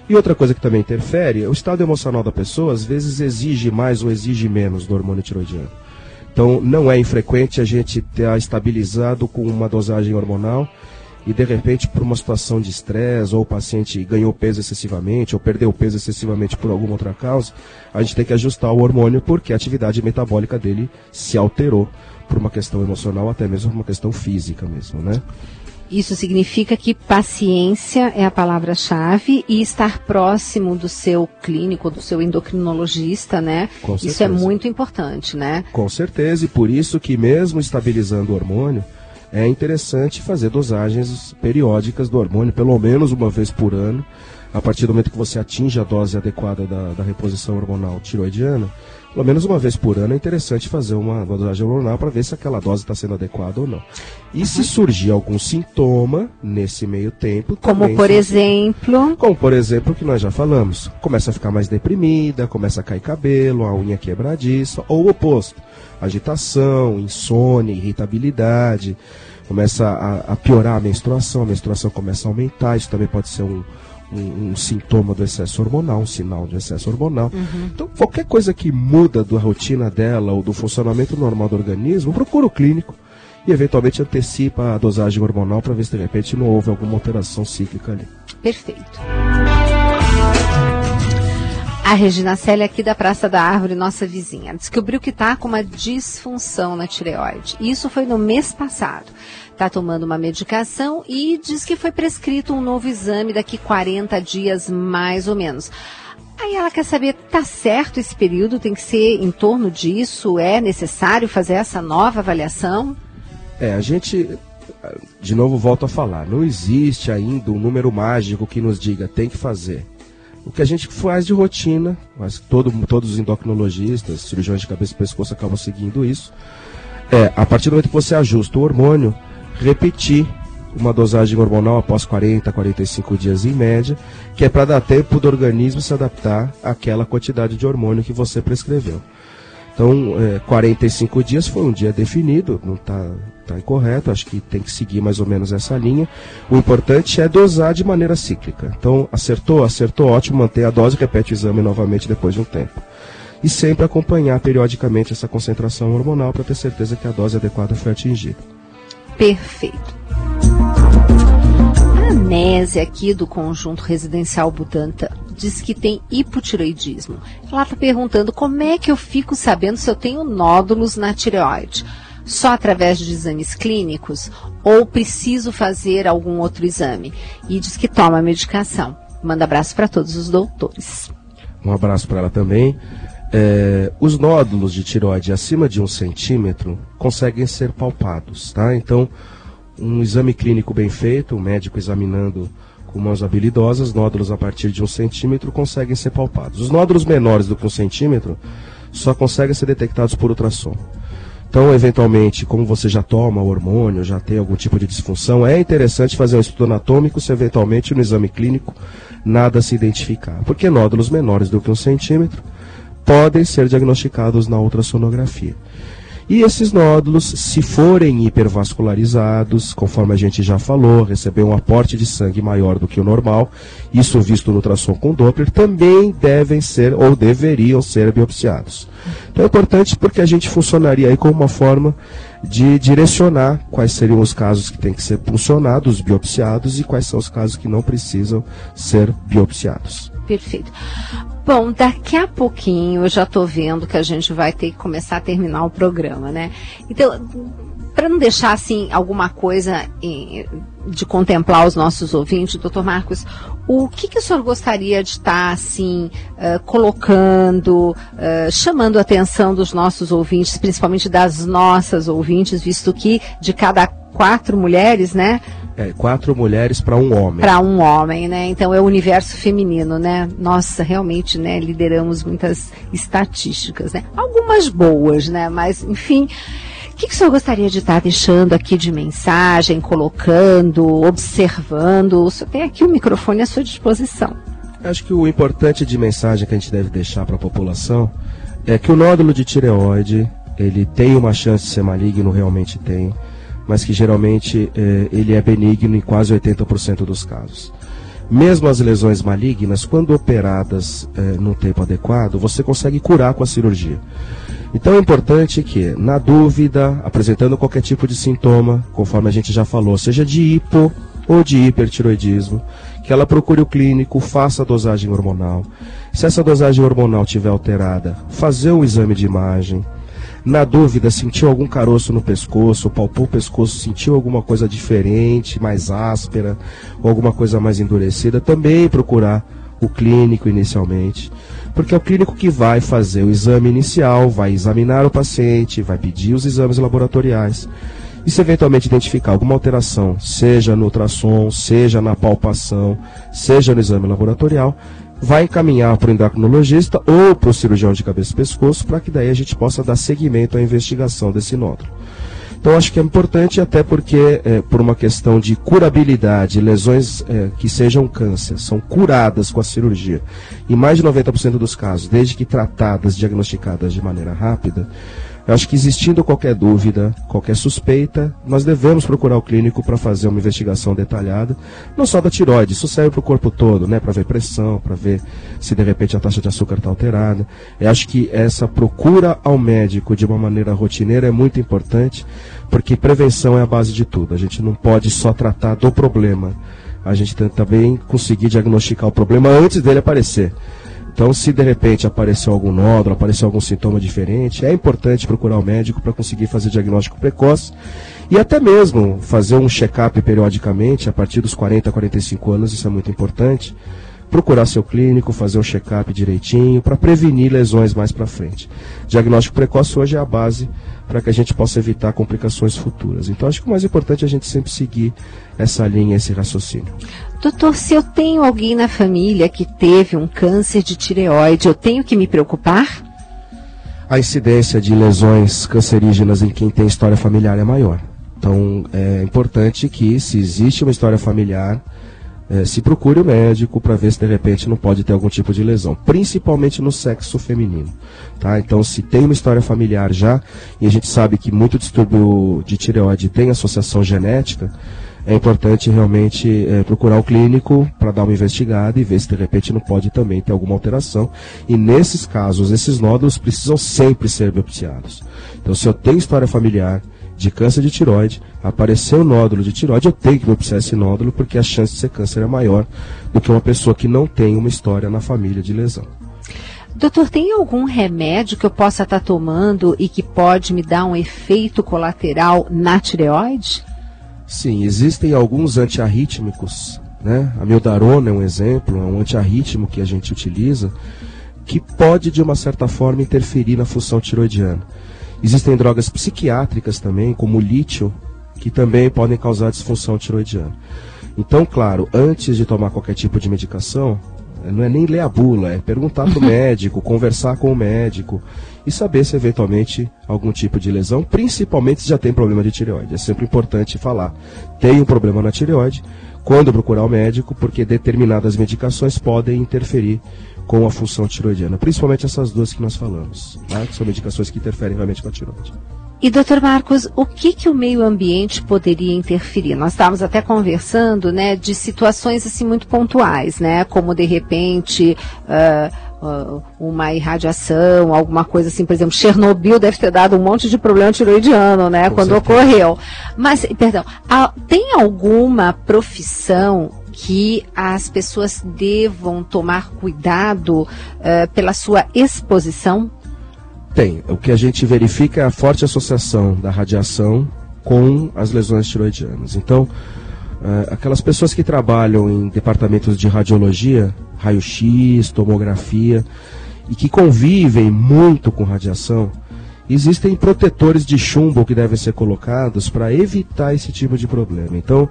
E outra coisa que também interfere, o estado emocional da pessoa, às vezes, exige mais ou exige menos do hormônio tiroidiano. Então, não é infrequente a gente ter estabilizado com uma dosagem hormonal e, de repente, por uma situação de estresse, ou o paciente ganhou peso excessivamente, ou perdeu peso excessivamente por alguma outra causa, a gente tem que ajustar o hormônio porque a atividade metabólica dele se alterou por uma questão emocional, até mesmo por uma questão física mesmo, né?
Isso significa que paciência é a palavra-chave e estar próximo do seu clínico, do seu endocrinologista, né?
Com certeza.
Isso é muito importante, né?
Com certeza, e por isso que mesmo estabilizando o hormônio, é interessante fazer dosagens periódicas do hormônio, pelo menos uma vez por ano. A partir do momento que você atinge a dose adequada da reposição hormonal tiroidiana, pelo menos uma vez por ano é interessante fazer uma dosagem hormonal para ver se aquela dose está sendo adequada ou não. E se surgir algum sintoma nesse meio tempo...
Como por exemplo...
Como por exemplo o que nós já falamos. Começa a ficar mais deprimida, começa a cair cabelo, a unha quebradiça, ou o oposto. Agitação, insônia, irritabilidade, começa a piorar a menstruação começa a aumentar, isso também pode ser um sintoma do excesso hormonal, um sinal de excesso hormonal. Então, qualquer coisa que muda da rotina dela ou do funcionamento normal do organismo, procura o clínico e eventualmente antecipa a dosagem hormonal para ver se de repente não houve alguma alteração cíclica ali.
Perfeito. A Regina Célia, aqui da Praça da Árvore, nossa vizinha, descobriu que está com uma disfunção na tireoide. Isso foi no mês passado. Está tomando uma medicação e diz que foi prescrito um novo exame daqui 40 dias, mais ou menos. Aí ela quer saber, tá certo esse período? Tem que ser em torno disso? É necessário fazer essa nova avaliação?
A gente, de novo, volto a falar, não existe ainda um número mágico que nos diga, tem que fazer. O que a gente faz de rotina, mas todos os endocrinologistas, cirurgiões de cabeça e pescoço acabam seguindo isso, a partir do momento que você ajusta o hormônio, repetir uma dosagem hormonal após 40, 45 dias em média, que é para dar tempo do organismo se adaptar àquela quantidade de hormônio que você prescreveu. Então, 45 dias foi um dia definido, não está incorreto, acho que tem que seguir mais ou menos essa linha. O importante é dosar de maneira cíclica. Então, acertou, ótimo, manter a dose, repete o exame novamente depois de um tempo. E sempre acompanhar periodicamente essa concentração hormonal para ter certeza que a dose adequada foi atingida.
Perfeito. A Nésia aqui do Conjunto Residencial Budanta diz que tem hipotireoidismo. Ela está perguntando como é que eu fico sabendo se eu tenho nódulos na tireoide. Só através de exames clínicos ou preciso fazer algum outro exame? E diz que toma medicação. Manda abraço para todos os doutores.
Um abraço para ela também. Os nódulos de tireoide acima de 1 centímetro conseguem ser palpados, tá? Então, um exame clínico bem feito, um médico examinando com mãos habilidosas, nódulos a partir de 1 centímetro conseguem ser palpados. Os nódulos menores do que 1 centímetro só conseguem ser detectados por ultrassom. Então, eventualmente, como você já toma o hormônio, já tem algum tipo de disfunção, é interessante fazer um estudo anatômico se eventualmente no exame clínico nada se identificar. Porque nódulos menores do que 1 centímetro podem ser diagnosticados na ultrassonografia. E esses nódulos, se forem hipervascularizados, conforme a gente já falou, receber um aporte de sangue maior do que o normal, isso visto no ultrassom com Doppler, também devem ser ou deveriam ser biopsiados. Então é importante porque a gente funcionaria aí como uma forma de direcionar quais seriam os casos que têm que ser puncionados, biopsiados, e quais são os casos que não precisam ser biopsiados.
Perfeito. Bom, daqui a pouquinho eu já estou vendo que a gente vai ter que começar a terminar o programa, né? Então, para não deixar assim alguma coisa de contemplar os nossos ouvintes, doutor Marcos, O que o senhor gostaria de estar, assim, colocando, chamando a atenção dos nossos ouvintes, principalmente das nossas ouvintes, visto que de cada 4 mulheres, né?
4 mulheres para um homem.
Para um homem, né? Então é o universo feminino, né? Nossa, realmente, né? Lideramos muitas estatísticas, né? Algumas boas, né? Mas, enfim... O que o senhor gostaria de estar deixando aqui de mensagem, colocando, observando? O senhor tem aqui o microfone à sua disposição.
Acho que o importante de mensagem que a gente deve deixar para a população é que o nódulo de tireoide, ele tem uma chance de ser maligno, realmente tem, mas que geralmente ele é benigno em quase 80% dos casos. Mesmo as lesões malignas, quando operadas no tempo adequado, você consegue curar com a cirurgia. Então é importante que, na dúvida, apresentando qualquer tipo de sintoma, conforme a gente já falou, seja de hipo ou de hipertiroidismo, que ela procure o clínico, faça a dosagem hormonal. Se essa dosagem hormonal estiver alterada, fazer um exame de imagem. Na dúvida, sentiu algum caroço no pescoço, palpou o pescoço, sentiu alguma coisa diferente, mais áspera, ou alguma coisa mais endurecida, também procurar o clínico inicialmente, porque é o clínico que vai fazer o exame inicial, vai examinar o paciente, vai pedir os exames laboratoriais, e se eventualmente identificar alguma alteração, seja no ultrassom, seja na palpação, seja no exame laboratorial, vai encaminhar para o endocrinologista ou para o cirurgião de cabeça e pescoço, para que daí a gente possa dar seguimento à investigação desse nódulo. Então acho que é importante, até porque por uma questão de curabilidade, lesões que sejam câncer, são curadas com a cirurgia, em mais de 90% dos casos, desde que tratadas, diagnosticadas de maneira rápida. Eu acho que existindo qualquer dúvida, qualquer suspeita, nós devemos procurar o clínico para fazer uma investigação detalhada, não só da tireoide, isso serve para o corpo todo, né, para ver pressão, para ver se de repente a taxa de açúcar está alterada. Eu acho que essa procura ao médico de uma maneira rotineira é muito importante, porque prevenção é a base de tudo. A gente não pode só tratar do problema, a gente tem também conseguir diagnosticar o problema antes dele aparecer. Então, se de repente apareceu algum nódulo, apareceu algum sintoma diferente, é importante procurar o médico para conseguir fazer diagnóstico precoce e até mesmo fazer um check-up periodicamente, a partir dos 40 a 45 anos, isso é muito importante, procurar seu clínico, fazer um check-up direitinho para prevenir lesões mais para frente. Diagnóstico precoce hoje é a base para que a gente possa evitar complicações futuras. Então, acho que o mais importante é a gente sempre seguir essa linha, esse raciocínio.
Doutor, se eu tenho alguém na família que teve um câncer de tireoide, eu tenho que me preocupar?
A incidência de lesões cancerígenas em quem tem história familiar é maior. Então, é importante que, se existe uma história familiar, se procure o médico para ver se de repente não pode ter algum tipo de lesão, principalmente no sexo feminino. Tá? Então, se tem uma história familiar já, e a gente sabe que muito distúrbio de tireoide tem associação genética, é importante realmente procurar o clínico para dar uma investigada e ver se de repente não pode também ter alguma alteração. E nesses casos, esses nódulos precisam sempre ser biopsiados. Então, se eu tenho história familiar de câncer de tireoide, apareceu nódulo de tireoide, eu tenho que biopsiar esse nódulo, porque a chance de ser câncer é maior do que uma pessoa que não tem uma história na família de lesão.
Doutor, tem algum remédio que eu possa estar tomando e que pode me dar um efeito colateral na tireoide?
Sim, existem alguns antiarrítmicos, né? A mildarona é um exemplo, é um antiarrítmico que a gente utiliza, que pode de uma certa forma interferir na função tiroidiana. Existem drogas psiquiátricas também, como o lítio, que também podem causar disfunção tiroidiana. Então, claro, antes de tomar qualquer tipo de medicação, não é nem ler a bula, é perguntar para o médico, conversar com o médico e saber se eventualmente algum tipo de lesão, principalmente se já tem problema de tireoide. É sempre importante falar, tem um problema na tireoide, quando procurar o médico, porque determinadas medicações podem interferir com a função tiroidiana, principalmente essas duas que nós falamos, né, que são medicações que interferem realmente com a tireoide.
E, doutor Marcos, o que o meio ambiente poderia interferir? Nós estávamos até conversando, né, de situações assim muito pontuais, né, como de repente uma irradiação, alguma coisa assim, por exemplo, Chernobyl deve ter dado um monte de problema tiroidiano, né, quando ocorreu. Mas, perdão, tem alguma profissão que as pessoas devam tomar cuidado pela sua exposição?
Tem. O que a gente verifica é a forte associação da radiação com as lesões tiroidianas. Então, Aquelas pessoas que trabalham em departamentos de radiologia, raio-x, tomografia, e que convivem muito com radiação, existem protetores de chumbo que devem ser colocados para evitar esse tipo de problema. Então,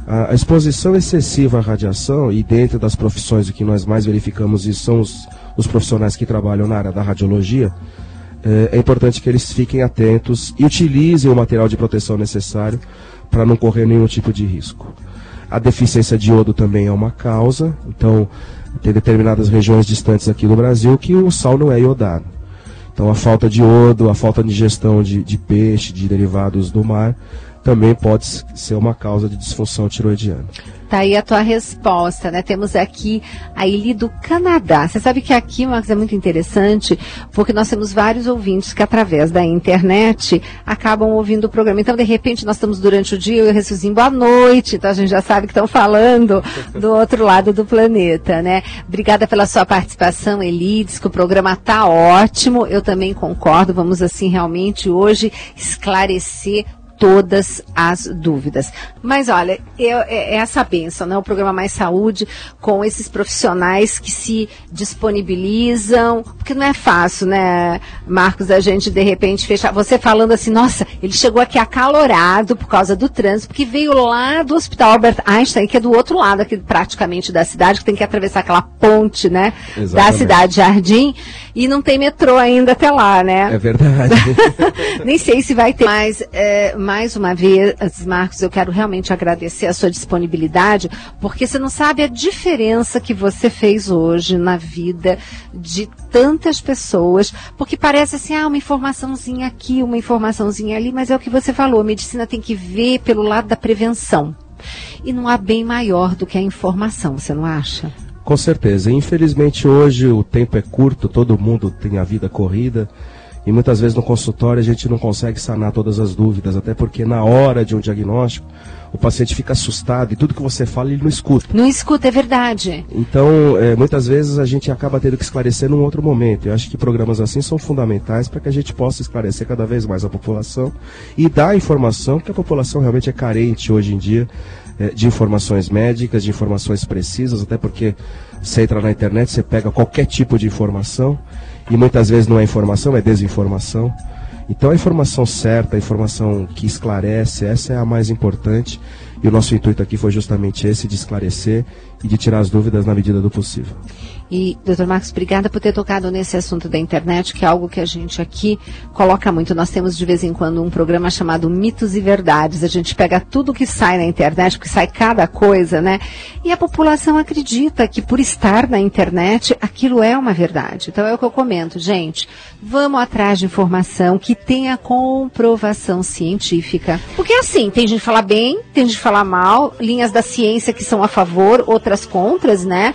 a exposição excessiva à radiação, e dentro das profissões o que nós mais verificamos isso são os profissionais que trabalham na área da radiologia, é importante que eles fiquem atentos e utilizem o material de proteção necessário para não correr nenhum tipo de risco. A deficiência de iodo também é uma causa, então tem determinadas regiões distantes aqui do Brasil que o sal não é iodado. Então a falta de iodo, a falta de ingestão de peixe, de derivados do mar, também pode ser uma causa de disfunção tiroidiana.
Tá aí a tua resposta, né? Temos aqui a Eli do Canadá. Você sabe que aqui, Marcos, é muito interessante, porque nós temos vários ouvintes que através da internet acabam ouvindo o programa. Então, de repente, nós estamos durante o dia, eu e o Ressuzinho, boa noite. Então, a gente já sabe que estão falando do outro lado do planeta, né? Obrigada pela sua participação, Eli. Diz que o programa tá ótimo. Eu também concordo. Vamos, assim, realmente hoje esclarecer todas as dúvidas. Mas olha, é essa bênção, né? O programa Mais Saúde, com esses profissionais que se disponibilizam, porque não é fácil, né, Marcos, a gente de repente fechar, você falando assim, nossa, ele chegou aqui acalorado por causa do trânsito, porque veio lá do Hospital Albert Einstein, que é do outro lado aqui praticamente da cidade, que tem que atravessar aquela ponte, né, da Cidade Jardim, e não tem metrô ainda até lá, né?
É verdade.
Nem sei se vai ter, mas mais uma vez, Marcos, eu quero realmente agradecer a sua disponibilidade, porque você não sabe a diferença que você fez hoje na vida de tantas pessoas, porque parece assim, uma informaçãozinha aqui, uma informaçãozinha ali, mas é o que você falou, a medicina tem que ver pelo lado da prevenção. E não há bem maior do que a informação, você não acha?
Com certeza. Infelizmente hoje o tempo é curto, todo mundo tem a vida corrida, e muitas vezes no consultório a gente não consegue sanar todas as dúvidas, até porque na hora de um diagnóstico o paciente fica assustado e tudo que você fala ele não escuta.
Não escuta, é verdade.
Então, muitas vezes a gente acaba tendo que esclarecer num outro momento. Eu acho que programas assim são fundamentais para que a gente possa esclarecer cada vez mais a população e dar a informação, que a população realmente é carente hoje em dia de informações médicas, de informações precisas, até porque você entra na internet, você pega qualquer tipo de informação e muitas vezes não é informação, é desinformação. Então a informação certa, a informação que esclarece, essa é a mais importante, e o nosso intuito aqui foi justamente esse, de esclarecer e de tirar as dúvidas na medida do possível.
E, doutor Marcos, obrigada por ter tocado nesse assunto da internet, que é algo que a gente aqui coloca muito. Nós temos de vez em quando um programa chamado Mitos e Verdades. A gente pega tudo que sai na internet, porque sai cada coisa, né? E a população acredita que por estar na internet, aquilo é uma verdade. Então é o que eu comento, gente. Vamos atrás de informação que tenha comprovação científica. Porque assim, tem gente que fala bem, tem gente que fala mal, linhas da ciência que são a favor, outras contras, né?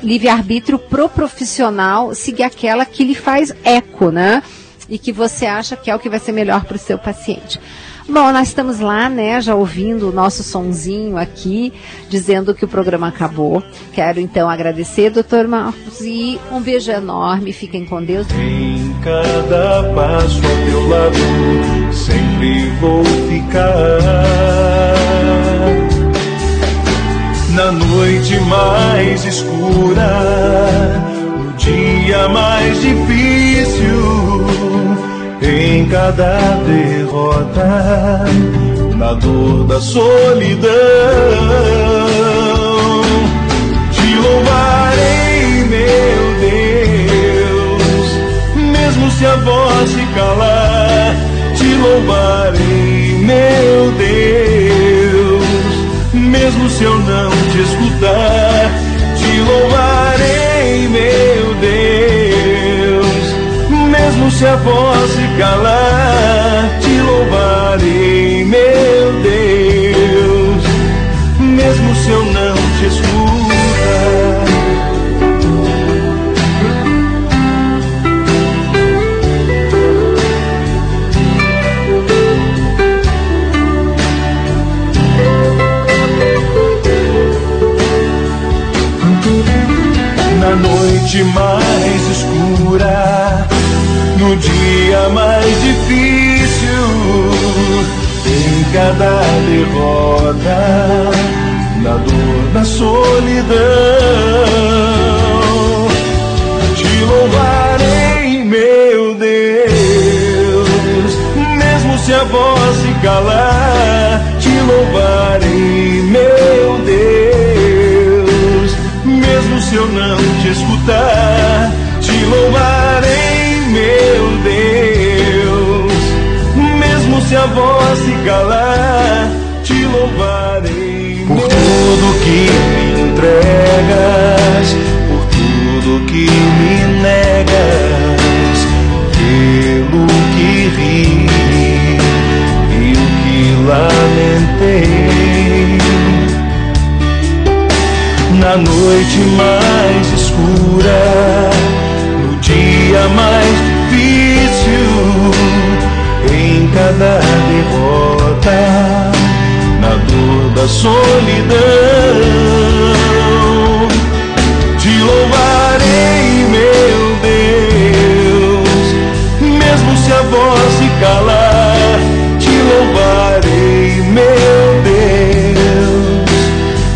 Livre-arbítrio pro profissional, seguir aquela que lhe faz eco, né? E que você acha que é o que vai ser melhor para o seu paciente. Bom, nós estamos lá, né, já ouvindo o nosso sonzinho aqui, dizendo que o programa acabou. Quero então agradecer, doutor Marcos, e um beijo enorme, fiquem com Deus.
Em cada passo ao teu lado, sempre vou ficar. Na noite mais escura, no dia mais difícil, em cada derrota, na dor da solidão, te louvarei, meu Deus, mesmo se a voz se calar, te louvarei, meu Deus, mesmo se eu não te escutar, te louvarei, meu Deus, mesmo se a voz se calar, te louvarei, meu Deus, mesmo se eu não te escutar. Na noite mais escura, no dia mais difícil, em cada derrota, dor da solidão. Te louvarei, meu Deus, mesmo se a voz se calar. Te louvarei, meu Deus, mesmo se eu não te escutar. Te louvarei, meu Deus, mesmo se a voz se calar. Te louvarei por tudo que me entregas, por tudo que me negas, pelo que ri e o que lamentei. Na noite mais escura, no dia mais difícil, em cada derrota, na dor da solidão. Te louvarei, meu Deus, mesmo se a voz se calar. Te louvarei, meu Deus,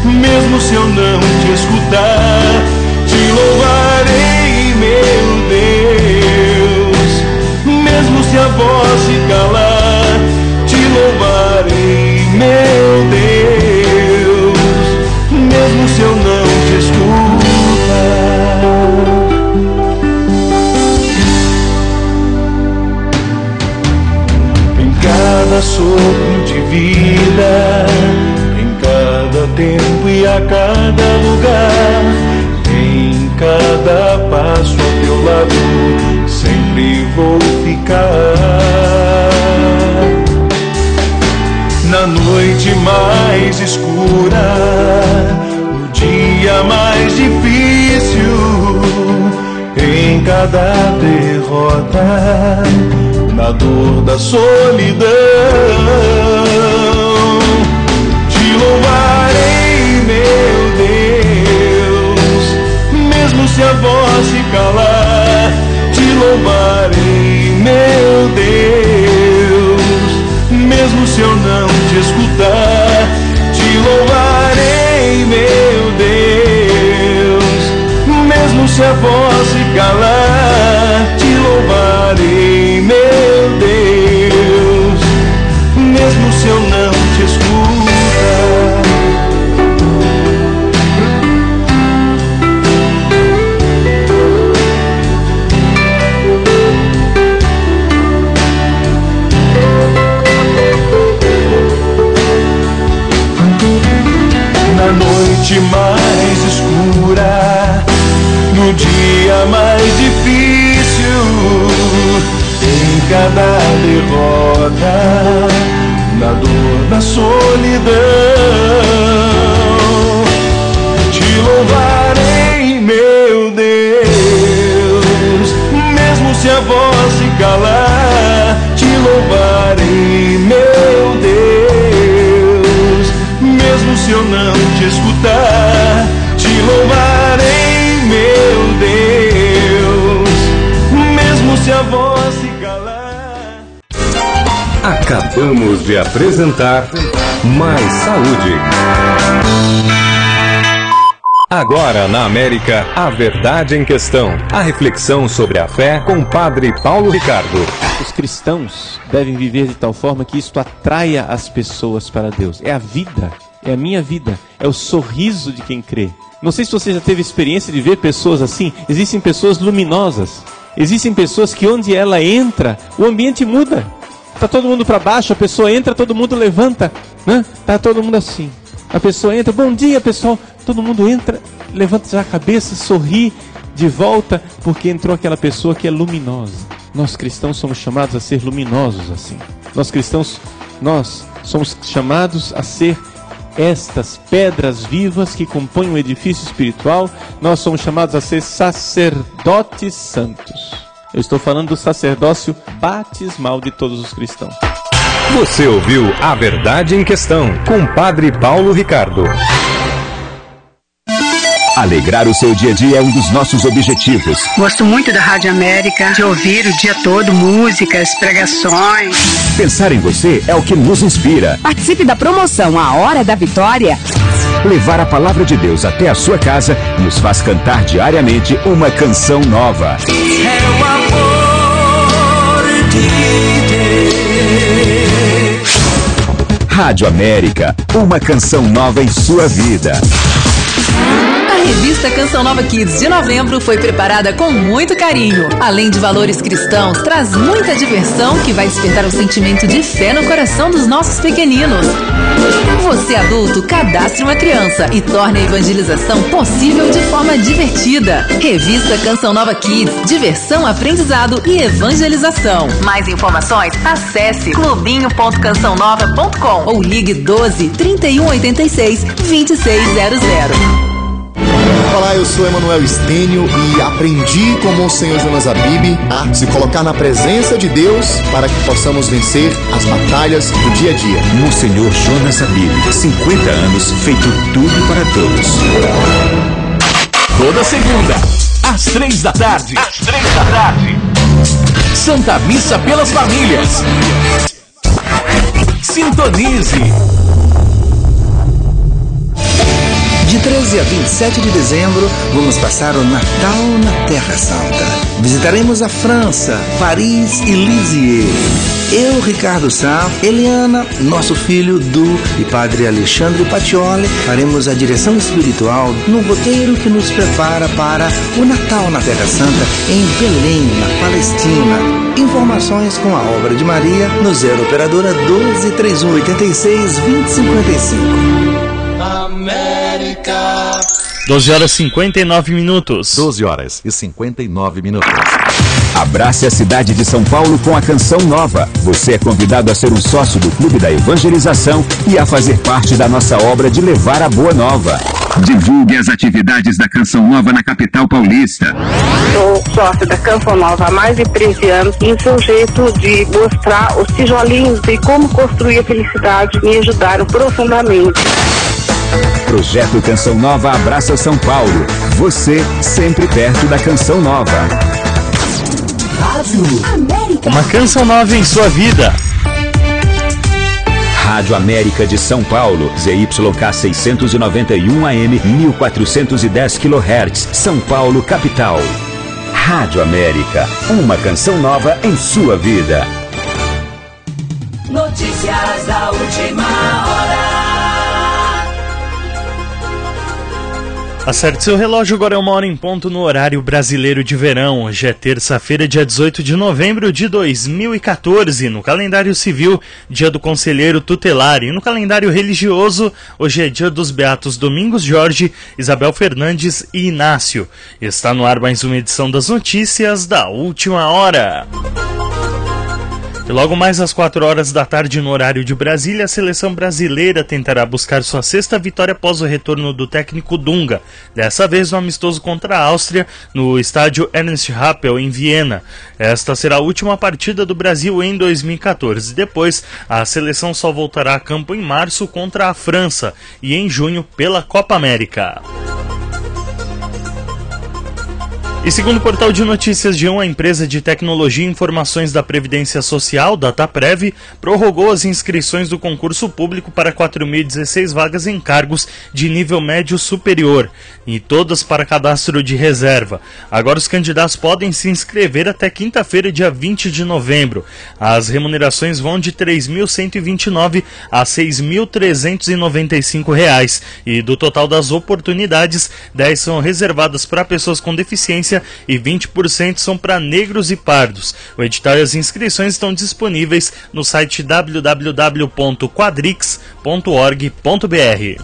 mesmo se eu não te escutar. Te louvarei, meu Deus, mesmo se a voz se calar. Te louvarei, meu Deus, mesmo se eu não te escutar. Em cada sopro de vida, em cada tempo e a cada lugar, em cada passo ao teu lado, sempre vou ficar. Na noite mais escura, no dia mais difícil, em cada derrota, na dor da solidão. Te louvarei, meu Deus, mesmo se a voz se calar. Te louvarei, meu Deus, mesmo se eu não te escutar. Te louvarei, meu Deus, mesmo se a voz se calar. Te louvarei, meu Deus, mesmo se eu não te escutar. Na noite mais escura, no dia mais difícil, em cada derrota, na dor da solidão. Te louvarei, meu Deus, mesmo se a voz se calar. Te louvarei, meu Deus, mesmo se eu não te escutar. Te louvarei, meu Deus, mesmo se a voz se calar.
Acabamos de apresentar Mais Saúde. Agora na América, a verdade em questão. A reflexão sobre a fé com o Padre Paulo Ricardo.
Os cristãos devem viver de tal forma que isto atraia as pessoas para Deus. É a vida, é a minha vida, é o sorriso de quem crê. Não sei se você já teve experiência de ver pessoas assim. Existem pessoas luminosas. Existem pessoas que onde ela entra, o ambiente muda. Está todo mundo para baixo, a pessoa entra, todo mundo levanta, né? Tá todo mundo assim. A pessoa entra, bom dia pessoal, todo mundo entra, levanta já a cabeça, sorri de volta, porque entrou aquela pessoa que é luminosa. Nós cristãos somos chamados a ser luminosos assim. Nós cristãos, nós somos chamados a ser estas pedras vivas que compõem um edifício espiritual. Nós somos chamados a ser sacerdotes santos. Eu estou falando do sacerdócio batismal de todos os cristãos.
Você ouviu A Verdade em Questão com o Padre Paulo Ricardo.
Alegrar o seu dia a dia é um dos nossos objetivos.
Gosto muito da Rádio América, de ouvir o dia todo músicas, pregações.
Pensar em você é o que nos inspira.
Participe da promoção A Hora da Vitória.
levar a palavra de Deus até a sua casa nos faz cantar diariamente uma canção nova.
É o amor de Deus.
Rádio América, uma canção nova em sua vida.
A revista Canção Nova Kids de novembro foi preparada com muito carinho. Além de valores cristãos, traz muita diversão que vai despertar o sentimento de fé no coração dos nossos pequeninos. Você, adulto, cadastre uma criança e torne a evangelização possível de forma divertida. Revista Canção Nova Kids, diversão, aprendizado e evangelização. Mais informações, acesse clubinho.cançãonova.com ou ligue 12 3186 2600.
Olá, eu sou Emanuel Estênio e aprendi com o Monsenhor Jonas Abib a se colocar na presença de Deus para que possamos vencer as batalhas do dia a dia.
Monsenhor Jonas Abib, 50 anos, feito tudo para todos.
Toda segunda, às 3 da tarde. Santa Missa pelas Famílias. Sintonize.
De 13 a 27 de dezembro, vamos passar o Natal na Terra Santa. Visitaremos a França, Paris e Lisieux. Eu, Ricardo Sá, Eliana, nosso filho Du e Padre Alexandre Patioli faremos a direção espiritual no roteiro que nos prepara para o Natal na Terra Santa em Belém, na Palestina. Informações com a obra de Maria no 0 operadora 12 31 86 20 55.
América.
12 horas e 59 minutos.
12 horas e 59 minutos.
Abrace a cidade de São Paulo com a Canção Nova. Você é convidado a ser um sócio do Clube da Evangelização e a fazer parte da nossa obra de levar a Boa Nova. Divulgue as atividades da Canção Nova na capital paulista.
Sou sócia da Canção Nova há mais de 13 anos e o seu jeito de mostrar os tijolinhos e como construir a felicidade me ajudaram profundamente.
Projeto Canção Nova abraça São Paulo. Você sempre perto da Canção Nova.
Rádio América.
Uma canção nova em sua vida.
Rádio América de São Paulo, ZYK 691 AM, 1410 kHz, São Paulo, capital. Rádio América, uma canção nova em sua vida.
Notícias da última hora.
Acerte seu relógio, agora é 1h em ponto no horário brasileiro de verão. Hoje é terça-feira, dia 18 de novembro de 2014. No calendário civil, dia do conselheiro tutelar. E no calendário religioso, hoje é dia dos beatos Domingos Jorge, Isabel Fernandes e Inácio. Está no ar mais uma edição das notícias da última hora. E logo mais às 4 horas da tarde no horário de Brasília, a seleção brasileira tentará buscar sua sexta vitória após o retorno do técnico Dunga, dessa vez no amistoso contra a Áustria, no estádio Ernst Happel, em Viena. Esta será a última partida do Brasil em 2014. Depois, a seleção só voltará a campo em março contra a França e em junho pela Copa América. E segundo o portal de notícias G1, a empresa de tecnologia e informações da Previdência Social, Dataprev, prorrogou as inscrições do concurso público para 4.016 vagas em cargos de nível médio superior, e todas para cadastro de reserva. Agora os candidatos podem se inscrever até quinta-feira, dia 20 de novembro. As remunerações vão de R$ 3.129 a R$ 6.395, e do total das oportunidades, 10 são reservadas para pessoas com deficiência e 20% são para negros e pardos. O edital e as inscrições estão disponíveis no site www.quadrix.org.br.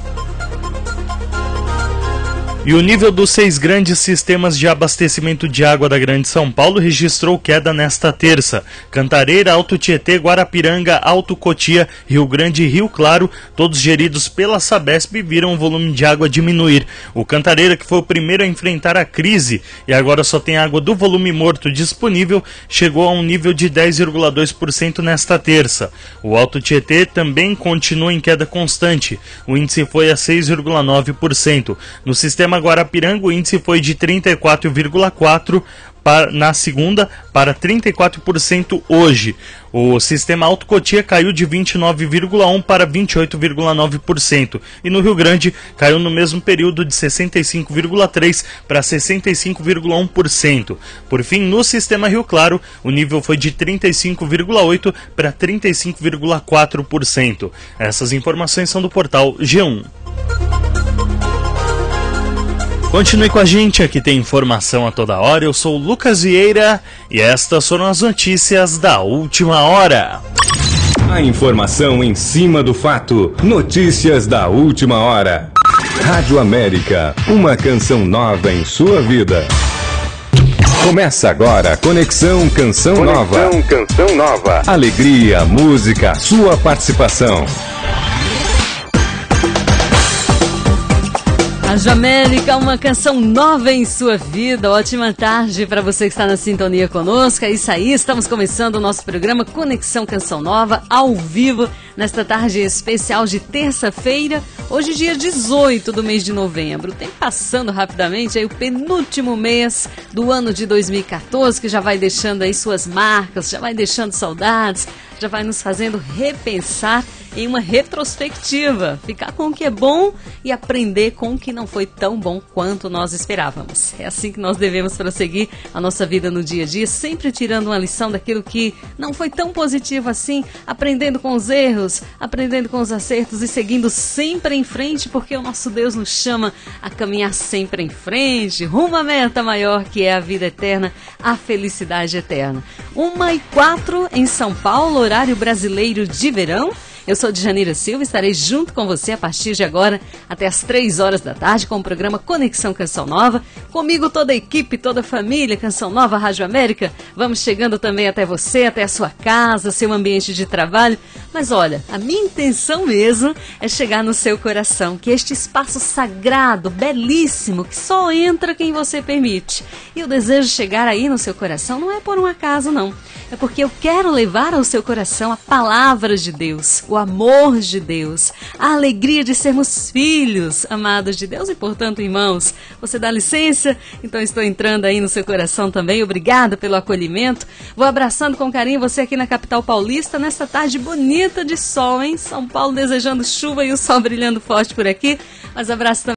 E o nível dos 6 grandes sistemas de abastecimento de água da Grande São Paulo registrou queda nesta terça. Cantareira, Alto Tietê, Guarapiranga, Alto Cotia, Rio Grande e Rio Claro, todos geridos pela Sabesp, viram o volume de água diminuir. O Cantareira, que foi o primeiro a enfrentar a crise e agora só tem água do volume morto disponível, chegou a um nível de 10,2% nesta terça. O Alto Tietê também continua em queda constante. O índice foi a 6,9%. No sistema Guarapiranga, o índice foi de 34,4% na segunda para 34% hoje. O sistema Alto Cotia caiu de 29,1% para 28,9%. E no Rio Grande caiu no mesmo período de 65,3% para 65,1%. Por fim, no sistema Rio Claro, o nível foi de 35,8% para 35,4%. Essas informações são do portal G1. Continue com a gente, aqui tem informação a toda hora. Eu sou o Lucas Vieira e estas foram as notícias da última hora.
A informação em cima do fato. Notícias da última hora. Rádio América, uma canção nova em sua vida. Começa agora Conexão Canção Nova. Conexão Canção Nova. Alegria, música, sua participação.
Rádio América, uma canção nova em sua vida. Ótima tarde para você que está na sintonia conosco. É isso aí, estamos começando o nosso programa Conexão Canção Nova, ao vivo, nesta tarde especial de terça-feira, hoje dia 18 do mês de novembro. Tem passando rapidamente aí o penúltimo mês do ano de 2014, que já vai deixando aí suas marcas, já vai deixando saudades, já vai nos fazendo repensar em uma retrospectiva, ficar com o que é bom e aprender com o que não foi tão bom quanto nós esperávamos. É assim que nós devemos prosseguir a nossa vida no dia a dia, sempre tirando uma lição daquilo que não foi tão positivo assim, aprendendo com os erros, aprendendo com os acertos e seguindo sempre em frente, porque o nosso Deus nos chama a caminhar sempre em frente, rumo à meta maior, que é a vida eterna, a felicidade eterna. 1h04 em São Paulo, horário brasileiro de verão. Eu sou Djanira Silva e estarei junto com você a partir de agora até as 3 horas da tarde com o programa Conexão Canção Nova. Comigo toda a equipe, toda a família Canção Nova Rádio América. Vamos chegando também até você, até a sua casa, seu ambiente de trabalho. Mas olha, a minha intenção mesmo é chegar no seu coração, que é este espaço sagrado, belíssimo, que só entra quem você permite. E o desejo de chegar aí no seu coração não é por um acaso, não. É porque eu quero levar ao seu coração a palavra de Deus, o amor de Deus, a alegria de sermos filhos amados de Deus. E, portanto, irmãos, você dá licença? Então estou entrando aí no seu coração também. Obrigada pelo acolhimento. Vou abraçando com carinho você aqui na capital paulista, nesta tarde bonita de sol, hein? São Paulo desejando chuva e o sol brilhando forte por aqui. Mas abraço também